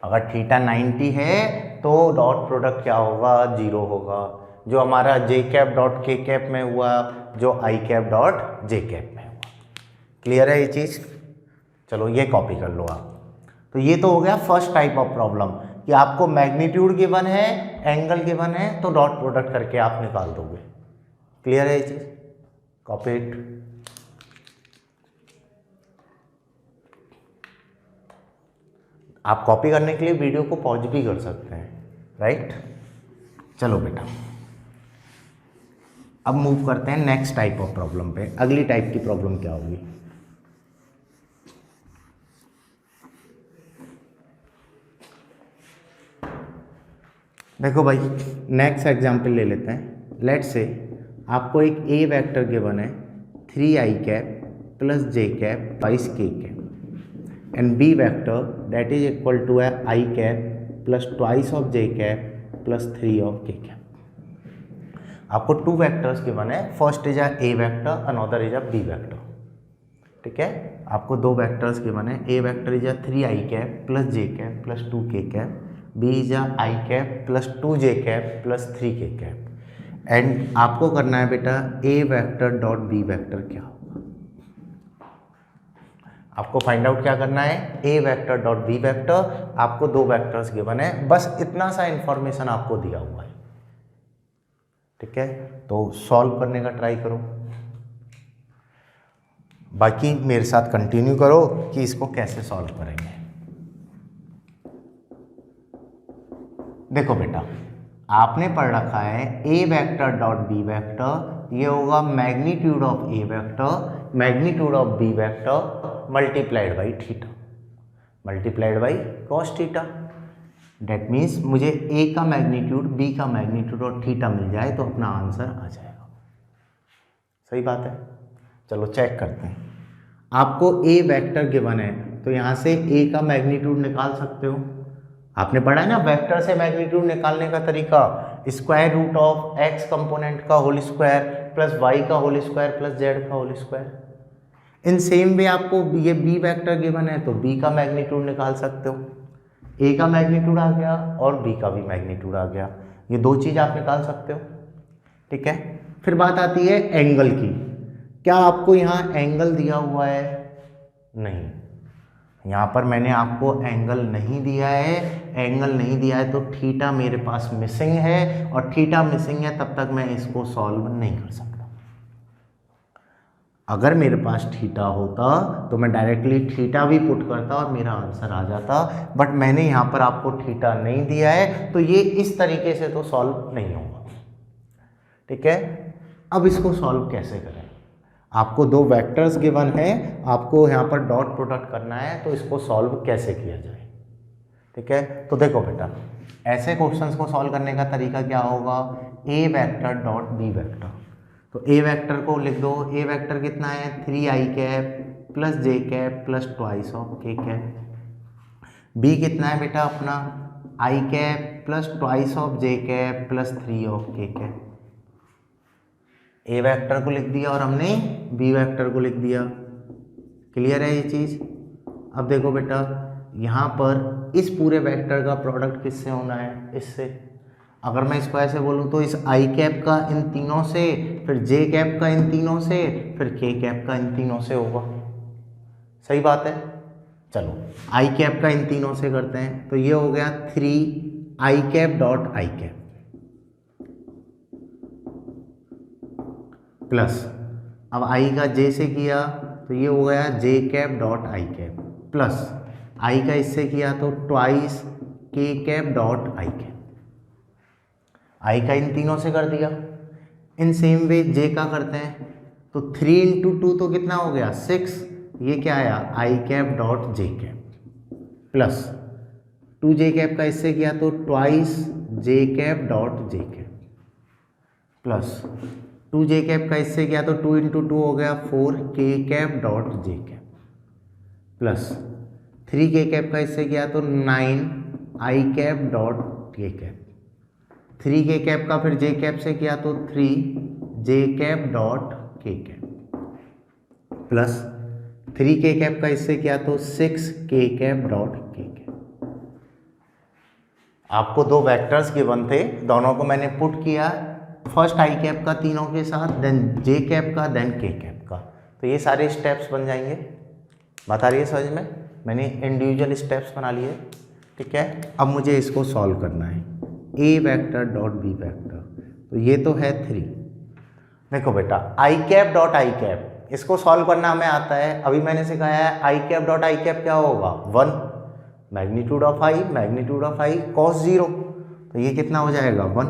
अगर theta 90 है तो dot product क्या होगा, जीरो होगा, जो हमारा जे कैप डॉट के कैप में हुआ, जो आई कैप डॉट जे कैप में हुआ। क्लियर है ये चीज़। चलो ये कॉपी कर लो आप। तो ये तो हो गया फर्स्ट टाइप ऑफ प्रॉब्लम कि आपको मैग्नीट्यूड गिवन है, एंगल गिवन है, तो डॉट प्रोडक्ट करके आप निकाल दोगे। क्लियर है ये चीज़, कॉपी इट। आप कॉपी करने के लिए वीडियो को पॉज भी कर सकते हैं, राइट। चलो बेटा, अब मूव करते हैं नेक्स्ट टाइप ऑफ प्रॉब्लम पे। अगली टाइप की प्रॉब्लम क्या होगी, देखो भाई, नेक्स्ट एग्जांपल ले लेते हैं। लेट्स से आपको एक ए वेक्टर गिवन है 3i cap plus j cap बाइस के cap, and b vector that is equal to a I cap plus twice of j cap plus 3 of k cap। आपको two vectors given है, first is a vector, another is b vector. ठीक है, आपको दो vectors given है, a vector is 3i cap plus j cap plus 2k cap, b is I cap plus 2j cap plus 3k cap. And आपको करना है बेटा a vector dot b vector क्या होगा। आपको फाइंड आउट क्या करना है, A vector dot B vector. आपको दो वेक्टर्स गिवन है, बस इतना सा इंफॉर्मेशन आपको दिया हुआ है। ठीक है, तो सॉल्व करने का ट्राई करो, बाकी मेरे साथ कंटिन्यू करो कि इसको कैसे सॉल्व करेंगे। देखो बेटा, आपने पढ़ रखा है A vector dot B vector, ये होगा magnitude of A vector, magnitude of B vector multiplied by theta, multiplied by cos theta. That means मुझे ए का मैग्नीट्यूड, बी का मैग्नीट्यूड और थीटा मिल जाए तो अपना आंसर आ जाएगा। सही बात है। चलो चेक करते हैं। आपको ए वेक्टर गिवन है तो यहाँ से ए का मैग्नीट्यूड निकाल सकते हो। आपने पढ़ा है ना वेक्टर से मैग्नीट्यूड निकालने का तरीका, square root of X component का होल स्क्वायर प्लस वाई का होल स्क्वायर प्लस जेड का whole square. In same way आपको ये बी वेक्टर गिवन है तो बी का मैग्नीट्यूड निकाल सकते हो। ए का मैग्नीट्यूड आ गया और बी का भी मैग्नीट्यूड आ गया, ये दो चीज़ आप निकाल सकते हो। ठीक है, फिर बात आती है एंगल की। क्या आपको यहाँ एंगल दिया हुआ है? नहीं, यहाँ पर मैंने आपको एंगल नहीं दिया है। एंगल नहीं दिया है तो थीटा मेरे पास मिसिंग है, और थीटा मिसिंग है तब तक मैं इसको सॉल्व नहीं कर सकता। अगर मेरे पास थीटा होता तो मैं डायरेक्टली थीटा भी पुट करता और मेरा आंसर आ जाता, बट मैंने यहाँ पर आपको थीटा नहीं दिया है, तो ये इस तरीके से तो सॉल्व नहीं होगा। ठीक है, अब इसको सॉल्व कैसे करें? आपको दो वेक्टर्स गिवन है, आपको यहाँ पर डॉट प्रोडक्ट करना है, तो इसको सॉल्व कैसे किया जाए? ठीक है, तो देखो बेटा, ऐसे क्वेश्चंस को सॉल्व करने का तरीका क्या होगा? ए वेक्टर डॉट बी वेक्टर। तो ए वेक्टर को लिख दो। ए वेक्टर कितना है? 3i cap plus j cap plus twice of k cap. B कितना है बेटा अपना? I cap plus twice of J cap plus 3 of k cap. A vector को लिख दिया और हमने बी वेक्टर को लिख दिया। क्लियर है ये चीज़? अब देखो बेटा, यहाँ पर इस पूरे वेक्टर का प्रोडक्ट किससे होना है? इससे। अगर मैं इसको ऐसे बोलूँ तो इस आई कैप का इन तीनों से, फिर जे कैप का इन तीनों से, फिर के कैप का इन तीनों से होगा। सही बात है? चलो आई कैप का इन तीनों से करते हैं, तो ये हो गया 3i cap dot i cap plus, अब आई का जे से किया तो ये हो गया j cap dot i cap plus i का इससे किया तो twice k cap dot i cap. I का इन तीनों से कर दिया। इन सेम वे जे का करते हैं, तो 3 इंटू 2 तो कितना हो गया? 6। ये क्या आया? I cap dot J cap plus 2 j cap का इससे किया तो ट्वाइस जे कैप डॉट जे कैप प्लस 2 जे कैप का इससे किया तो 2 इंटू 2 हो गया 4 के कैप डॉट जे कैप प्लस 3 के कैप का इससे किया तो 9 आई कैप डॉट के कैप। 3 के कैप का फिर जे कैप से किया तो 3 जे कैप डॉट के कैप प्लस 3 के कैप का इससे किया तो 6 के कैप डॉट के कैप। आपको दो वेक्टर्स गिवन थे, दोनों को मैंने पुट किया, फर्स्ट आई कैप का तीनों के साथ, देन जे कैप का, देन के कैप का। तो ये सारे स्टेप्स बन जाएंगे। बात आ रही है समझ में? मैंने इंडिविजुअल स्टेप्स बना लिए। ठीक है, अब मुझे इसको सॉल्व करना है। A vector dot B vector, तो ये तो है 3। देखो बेटा, i cap dot i cap, इसको सॉल्व करना हमें आता है। अभी मैंने सिखाया है i cap dot i cap क्या होगा? 1 magnitude of I, magnitude of I cos 0, तो ये कितना हो जाएगा? 1।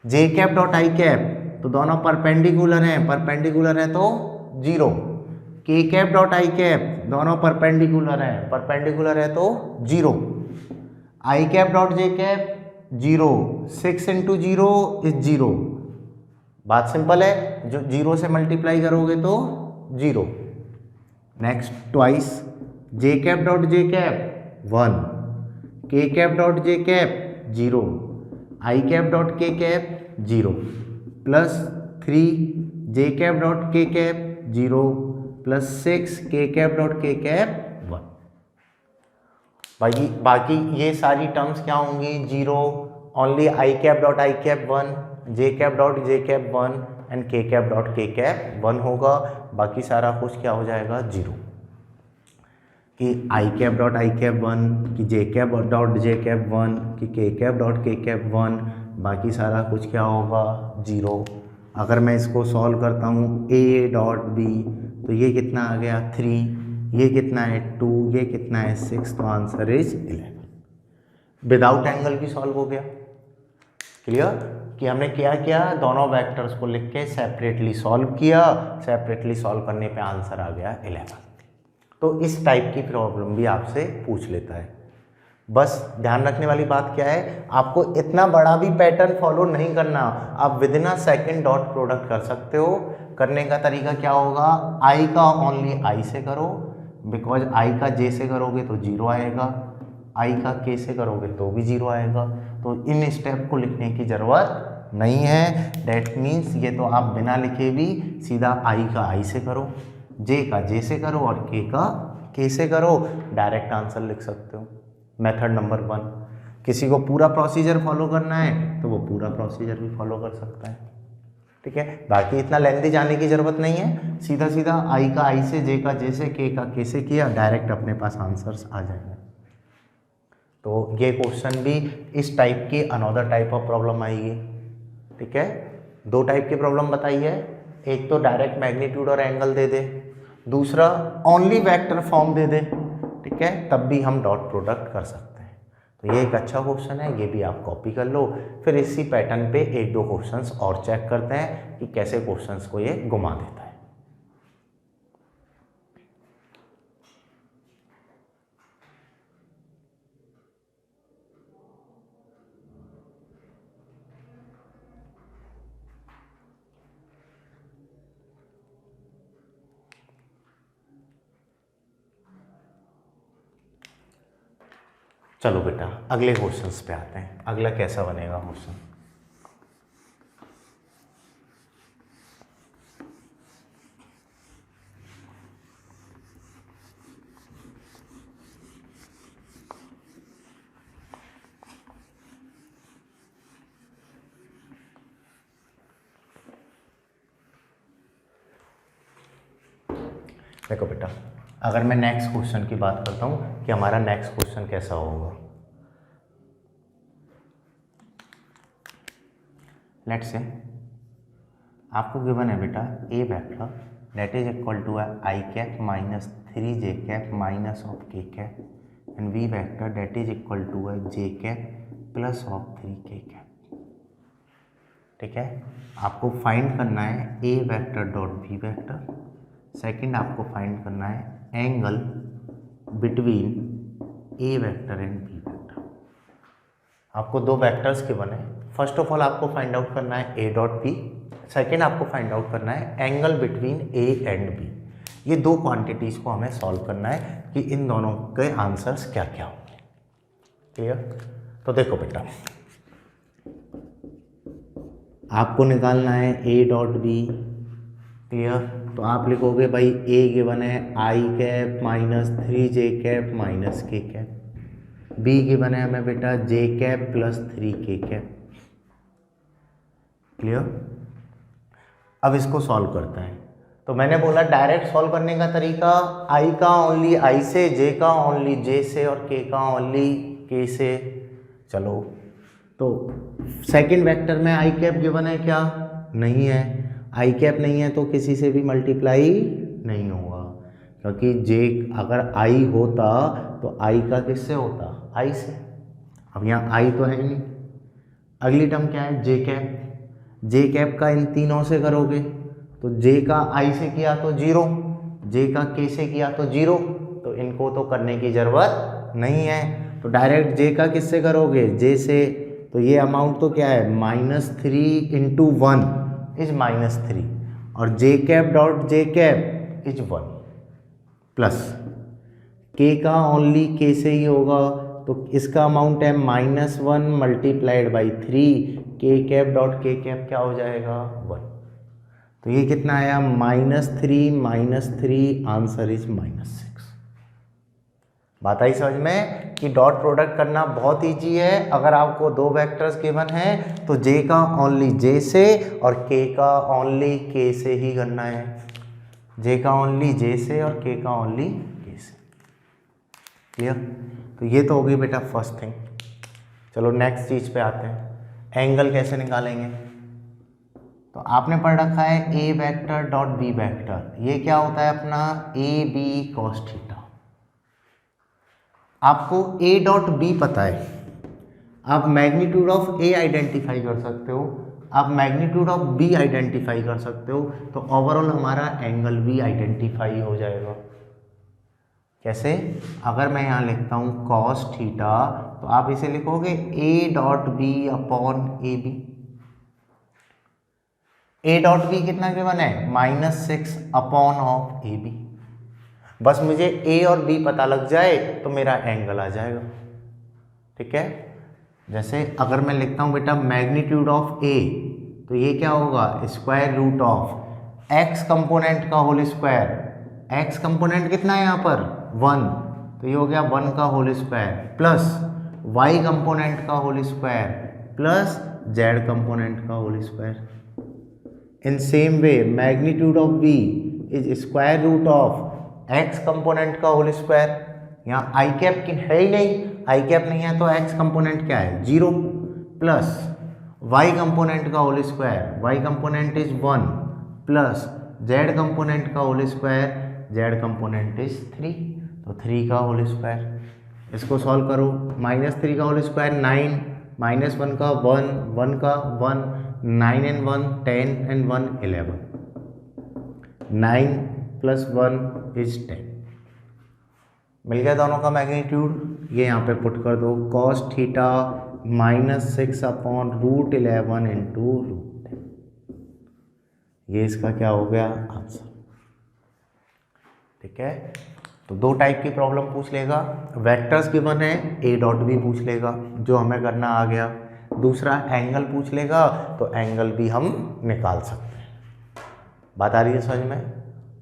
J cap dot i cap, तो दोनों परपेंडिकुलर हैं, परपेंडिकुलर है तो 0। के कैप डॉट आई कैप, दोनों परपेंडिकुलर हैं, परपेंडिकुलर है तो 0। I cap dot J cap 0, 6 into 0 is 0। बात सिंपल है, जो 0 से मल्टीप्लाई करोगे तो 0। Next twice j cap dot जे कैप 1, के cap dot J cap 0, i cap dot के cap 0 plus 3 j cap dot के कैप 0 प्लस 6 के कैप डॉट के कैप 1। बाकी ये सारी टर्म्स क्या होंगी? 0, only I cap dot i cap 1, j cap dot J cap 1 and k cap dot के कैप 1 होगा। बाकी सारा कुछ क्या हो जाएगा? 0। कि आई कैप डॉट आई कैप 1, कि जे कैप डॉट जे कैप 1, कि के कैप डॉट के कैप 1, बाकी सारा कुछ क्या होगा? 0। अगर मैं इसको सॉल्व करता हूँ ए डॉट बी, तो ये कितना आ गया? 3, ये कितना है? 2, ये कितना है? 6, तो आंसर इज 11। विदाउट एंगल भी सॉल्व हो गया। क्लियर? कि हमने क्या किया? दोनों वेक्टर्स को लिख के सेपरेटली सॉल्व किया, सेपरेटली सॉल्व करने पे आंसर आ गया 11। तो इस टाइप की प्रॉब्लम भी आपसे पूछ लेता है। बस ध्यान रखने वाली बात क्या है, आपको इतना बड़ा भी पैटर्न फॉलो नहीं करना, आप with in a second dot product कर सकते हो। करने का तरीका क्या होगा? आई का ओनली आई से करो, बिकॉज आई का जे से करोगे तो 0 आएगा, आई का के से करोगे तो भी 0 आएगा। तो इन स्टेप को लिखने की ज़रूरत नहीं है। डैट मीन्स ये तो आप बिना लिखे भी सीधा आई का आई से करो, जे का जे से करो और के का के से करो, डायरेक्ट आंसर लिख सकते हो। Method number 1। किसी को पूरा प्रोसीजर फॉलो करना है तो वो पूरा प्रोसीजर भी फॉलो कर सकता है। ठीक है, बाकी इतना लेंथी जाने की ज़रूरत नहीं है, सीधा सीधा आई का आई से, जे का जे से, के का के से किया, डायरेक्ट अपने पास आंसर्स आ जाएंगे। तो ये क्वेश्चन भी इस टाइप की अनदर टाइप ऑफ प्रॉब्लम आएगी। ठीक है, दो टाइप की प्रॉब्लम बताई है, एक तो डायरेक्ट मैग्नीट्यूड और एंगल दे दे, दूसरा ओनली वेक्टर फॉर्म दे दे। ठीक है, तब भी हम डॉट प्रोडक्ट कर सकते हैं। तो ये एक अच्छा क्वेश्चन है, ये भी आप कॉपी कर लो। फिर इसी पैटर्न पे एक दो क्वेश्चंस और चेक करते हैं कि कैसे क्वेश्चंस को ये घुमा देता है। चलो बेटा अगले क्वेश्चंस पे आते हैं, अगला कैसा बनेगा क्वेश्चन। देखो बेटा, अगर मैं नेक्स्ट क्वेश्चन की बात करता हूँ कि हमारा नेक्स्ट क्वेश्चन कैसा होगा, लेट्स से आपको गिवन है बेटा A vector that is equal to i cap minus 3 j cap minus of k cap and B vector that is equal to j cap plus of 3 k cap. ठीक है, आपको find करना है A vector dot B vector, second आपको find करना है angle between A vector and B vector. आपको दो वेक्टर्स के बने, फर्स्ट ऑफ ऑल आपको फाइंड आउट करना है ए डॉट बी, सेकेंड आपको फाइंड आउट करना है angle between A and B. ये दो क्वांटिटीज़ को हमें सॉल्व करना है कि इन दोनों के आंसर्स क्या क्या होंगे। क्लियर? तो देखो बेटा, आपको निकालना है ए डॉट बी। क्लियर? तो आप लिखोगे भाई ए गिवन है i cap minus 3 j cap minus k cap, be given है हमें बेटा जे cap plus 3 k cap. Clear? अब इसको सॉल्व करते हैं। तो मैंने बोला डायरेक्ट सॉल्व करने का तरीका आई का ओनली आई से, जे का ओनली जे से और के का ओनली के से। चलो, तो सेकंड वेक्टर में आई कैप गिवन है क्या? नहीं है। आई कैप नहीं है तो किसी से भी मल्टीप्लाई नहीं होगा, क्योंकि जे अगर आई होता तो आई का किससे होता? आई से। अब यहाँ आई तो है नहीं। अगली टर्म क्या है? जे कैप। जे कैप का इन तीनों से करोगे तो जे का आई से किया तो 0, जे का के से किया तो 0, तो इनको तो करने की ज़रूरत नहीं है। तो डायरेक्ट जे का किससे करोगे? जे से। तो ये अमाउंट तो क्या है? -3 × 1 इज -3 और j cap dot J cap is 1 plus k का ओनली के से ही होगा, तो इसका अमाउंट है -1 multiplied by 3, k cap dot के कैप क्या हो जाएगा? 1। तो ये कितना आया? -3 आंसर इज -6। बात आई समझ में कि डॉट प्रोडक्ट करना बहुत ईजी है। अगर आपको दो वेक्टर्स गिवन हैं तो जे का ओनली जे से और के का ओनली के से ही करना है। जे का ओनली जे से और के का ओनली के से। क्लियर? तो ये तो होगी बेटा फर्स्ट थिंग। चलो नेक्स्ट चीज पे आते हैं, एंगल कैसे निकालेंगे। तो आपने पढ़ रखा है A vector dot B vector, ये क्या होता है अपना? A B cos theta. आपको ए डॉट बी पता है, आप मैग्नीट्यूड ऑफ ए आइडेंटिफाई कर सकते हो, आप मैग्नीट्यूड ऑफ बी आइडेंटिफाई कर सकते हो, तो ओवरऑल हमारा एंगल भी आइडेंटिफाई हो जाएगा। कैसे? अगर मैं यहाँ लिखता हूँ कॉस थीटा, तो आप इसे लिखोगे A dot B upon A B. A dot B कितना गिवन है? -6 अपॉन ऑफ ए बी। बस मुझे ए और बी पता लग जाए तो मेरा एंगल आ जाएगा। ठीक है? जैसे अगर मैं लिखता हूँ बेटा मैग्नीट्यूड ऑफ ए, तो ये क्या होगा? Square root of X component का होल स्क्वायर। एक्स कंपोनेंट कितना है यहाँ पर? 1, तो ये हो गया 1 का whole square plus y component का whole square plus z component का whole square. In same way magnitude of v is square root of x component का होल स्क्वायर। यहाँ आई कैप की है ही नहीं, आई कैप नहीं है तो x कंपोनेंट क्या है 0 प्लस y कंपोनेंट का whole square, y component is 1 plus z component का whole square, z component is 3, तो 3 का होल स्क्वायर। इसको सॉल्व करो, -3 का होल स्क्वायर 9, -1 का 1, 1 का 1, 9 and 1 10 and 1 11, 9 plus 1 is 10। मिल गया दोनों का मैग्नीट्यूड। ये यहाँ पे पुट कर दो, cos थीटा -6/√11 इंटू √10। ये इसका क्या हो गया आंसर। ठीक है, तो दो टाइप की प्रॉब्लम पूछ लेगा, वेक्टर्स गिवन है, ए डॉट भी पूछ लेगा जो हमें करना आ गया, दूसरा एंगल पूछ लेगा तो एंगल भी हम निकाल सकते हैं। बात आ रही है समझ में?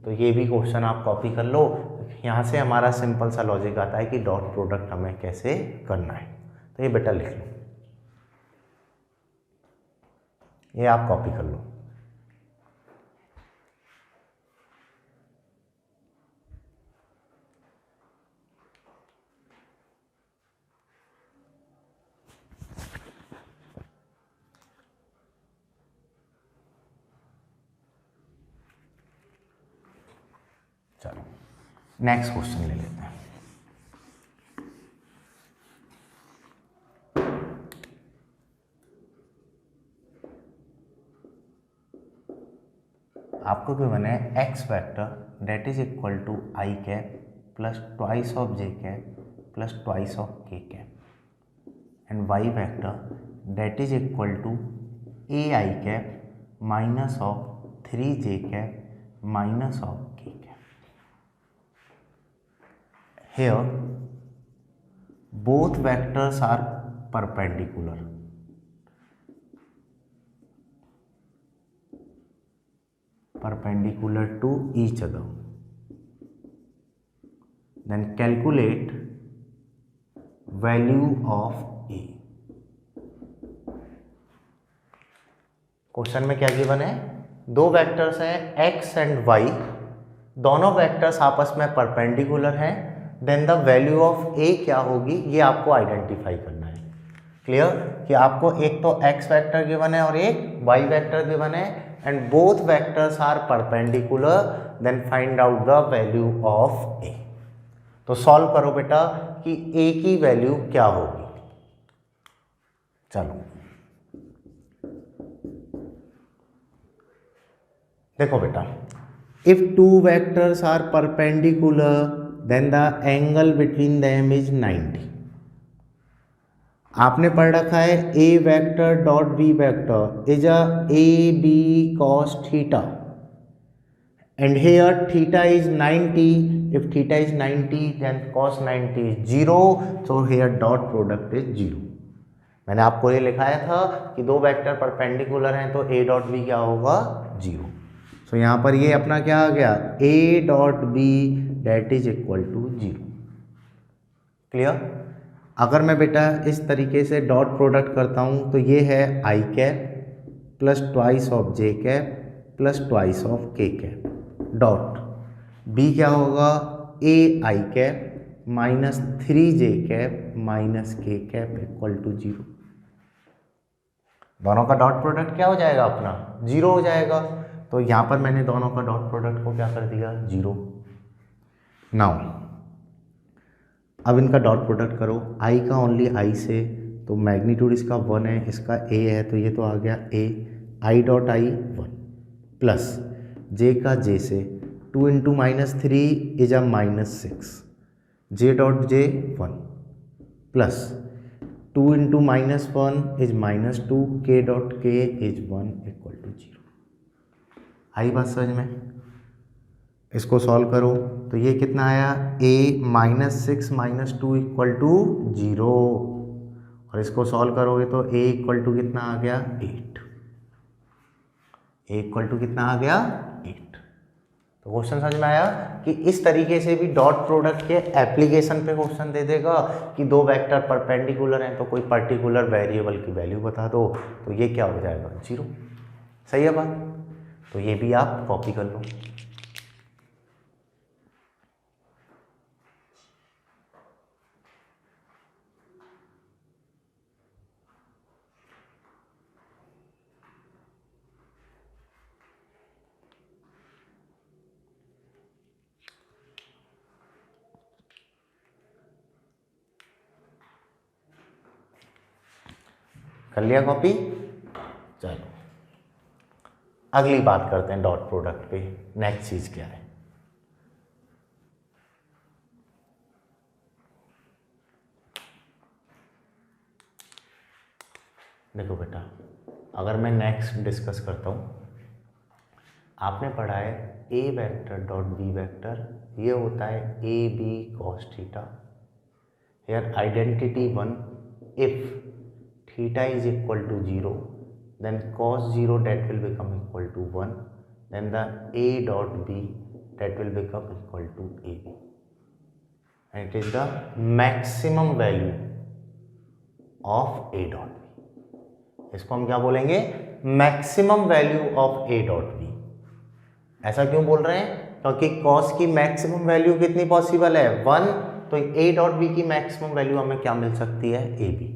तो ये भी क्वेश्चन आप कॉपी कर लो। यहाँ से हमारा सिंपल सा लॉजिक आता है कि डॉट प्रोडक्ट हमें कैसे करना है, तो ये बेटा लिख लो, ये आप कॉपी कर लो। चलो नेक्स्ट क्वेश्चन ले लेते हैं। आपको गिवन है x vector that is equal to i cap plus twice of J cap plus twice of k cap and y vector that is equal to a i cap minus of 3 j cap minus of k cap. Here both vectors are perpendicular. Perpendicular to each other. Then calculate value of A. Question में क्या given है, दो vectors हैं x and y, दोनों vectors आपस में perpendicular हैं, then the value of ए क्या होगी ये आपको आइडेंटिफाई करना है। क्लियर कि आपको एक तो x वेक्टर गिवन है और एक y वेक्टर गिवन है and both vectors are perpendicular, then find out the value of a. तो सॉल्व करो बेटा कि ए की वैल्यू क्या होगी। चलो देखो बेटा, if two vectors are perpendicular then the angle between them is 90। आपने पढ़ रखा है A vector dot B vector is a A B cos theta and here theta is 90। If theta is 90 then cos 90 is 0, so here dot product is 0। मैंने आपको ये लिखाया था कि दो वेक्टर परपेंडिकुलर हैं तो ए डॉट बी क्या होगा 0। सो यहाँ पर ये अपना क्या आ गया, A dot B that is equal to 0। Clear? अगर मैं बेटा इस तरीके से डॉट प्रोडक्ट करता हूँ तो ये है i cap plus twice of J cap plus twice of k cap dot B क्या होगा, a i cap minus 3 j cap minus k cap equal to 0। दोनों का डॉट प्रोडक्ट क्या हो जाएगा अपना 0 हो जाएगा। तो यहाँ पर मैंने दोनों का डॉट प्रोडक्ट को क्या कर दिया 0। नाउ अब इनका डॉट प्रोडक्ट करो, आई का ओनली आई से, तो मैग्नीट्यूड इसका 1 है, इसका ए है, तो ये तो आ गया ए आई डॉट आई 1 प्लस जे का जे से 2 into -3 is a -6 J dot J 1 plus 2 into -1 is -2 के डॉट के इज 1 इक्वल टू 0। आई बात समझ में? इसको सॉल्व करो तो ये कितना आया, a -6 - 2 इक्वल टू 0 और इसको सॉल्व करोगे तो a इक्वल टू कितना आ गया 8। a इक्वल टू कितना आ गया 8। तो क्वेश्चन समझ में आया कि इस तरीके से भी डॉट प्रोडक्ट के एप्लीकेशन पे क्वेश्चन दे देगा कि दो वेक्टर परपेंडिकुलर हैं तो कोई पर्टिकुलर वेरिएबल की वैल्यू बता दो, तो ये क्या हो जाएगा 0। सही है बात? तो ये भी आप कॉपी कर लो। कर लिया कॉपी? चलो अगली बात करते हैं डॉट प्रोडक्ट पे। नेक्स्ट चीज क्या है? देखो बेटा, अगर मैं नेक्स्ट डिस्कस करता हूँ, आपने पढ़ा है A vector dot B vector, ये होता है A B cos theta. Here identity one, if theta is equal to 0, then cos 0 that will become equal to 1, then the a dot b that will become equal to ab, and it is the maximum value of a dot b। इसको हम क्या बोलेंगे? Maximum value of a dot b। ऐसा क्यों बोल रहे हैं? क्योंकि cos की मैक्सिमम वैल्यू कितनी पॉसिबल है? 1, तो a डॉट b की मैक्सिमम वैल्यू हमें क्या मिल सकती है? ab,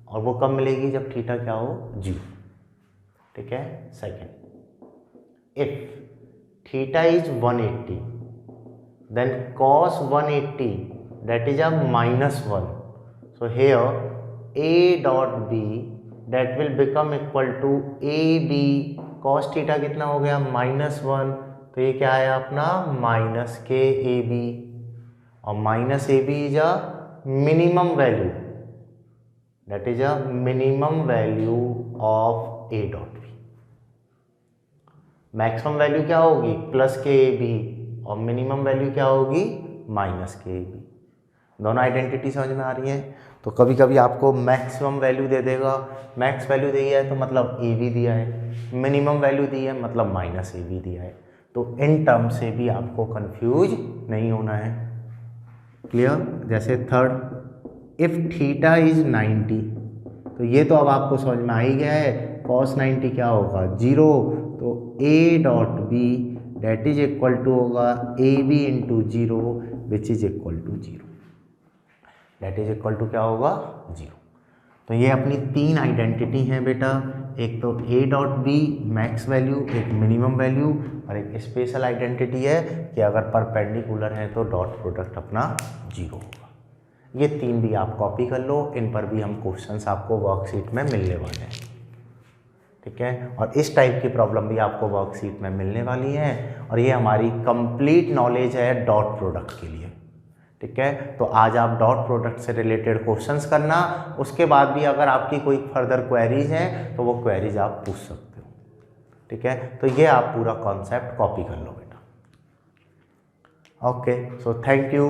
और वो कब मिलेगी? जब थीटा क्या हो? 0। ठीक है। Second, if theta is 180, then cos 180 that is a -1, so here a dot b that will become equal to A B. cos theta कितना हो गया? -1, तो ये क्या है अपना? -kab, और -ab is a minimum value, that is a minimum value of a dot b। Maximum value क्या होगी? +kab, और मिनिमम वैल्यू क्या होगी? -kab। दोनों आइडेंटिटी समझ में आ रही है? तो कभी कभी आपको मैक्सिमम वैल्यू दे देगा, मैक्स वैल्यू दी है तो मतलब ab दिया है, मिनिमम वैल्यू दी है मतलब -ab दिया है। तो इन टर्म से भी आपको कंफ्यूज नहीं होना है। क्लियर? जैसे थर्ड, इफ थीटा इज 90, तो ये तो अब आपको समझ में आ ही गया है, cos 90 क्या होगा? 0, तो a dot B that is equal to होगा ए B into 0 which is equal to 0, that is equal to क्या होगा? 0। तो ये अपनी 3 आइडेंटिटी हैं बेटा, एक तो a dot B max value, एक मिनिमम वैल्यू, और एक स्पेशल आइडेंटिटी है कि अगर परपेंडिकुलर है तो डॉट प्रोडक्ट अपना 0 होगा। ये 3 भी आप कॉपी कर लो, इन पर भी हम क्वेश्चंस आपको वर्कशीट में मिलने वाले हैं। ठीक है, और इस टाइप की प्रॉब्लम भी आपको वर्कशीट में मिलने वाली है, और ये हमारी कंप्लीट नॉलेज है डॉट प्रोडक्ट के लिए। ठीक है, तो आज आप डॉट प्रोडक्ट से रिलेटेड क्वेश्चंस करना, उसके बाद भी अगर आपकी कोई फर्दर क्वेरीज हैं तो वो क्वेरीज आप पूछ सकते हो। ठीक है, तो ये आप पूरा कॉन्सेप्ट कॉपी कर लो बेटा। Okay, so thank you.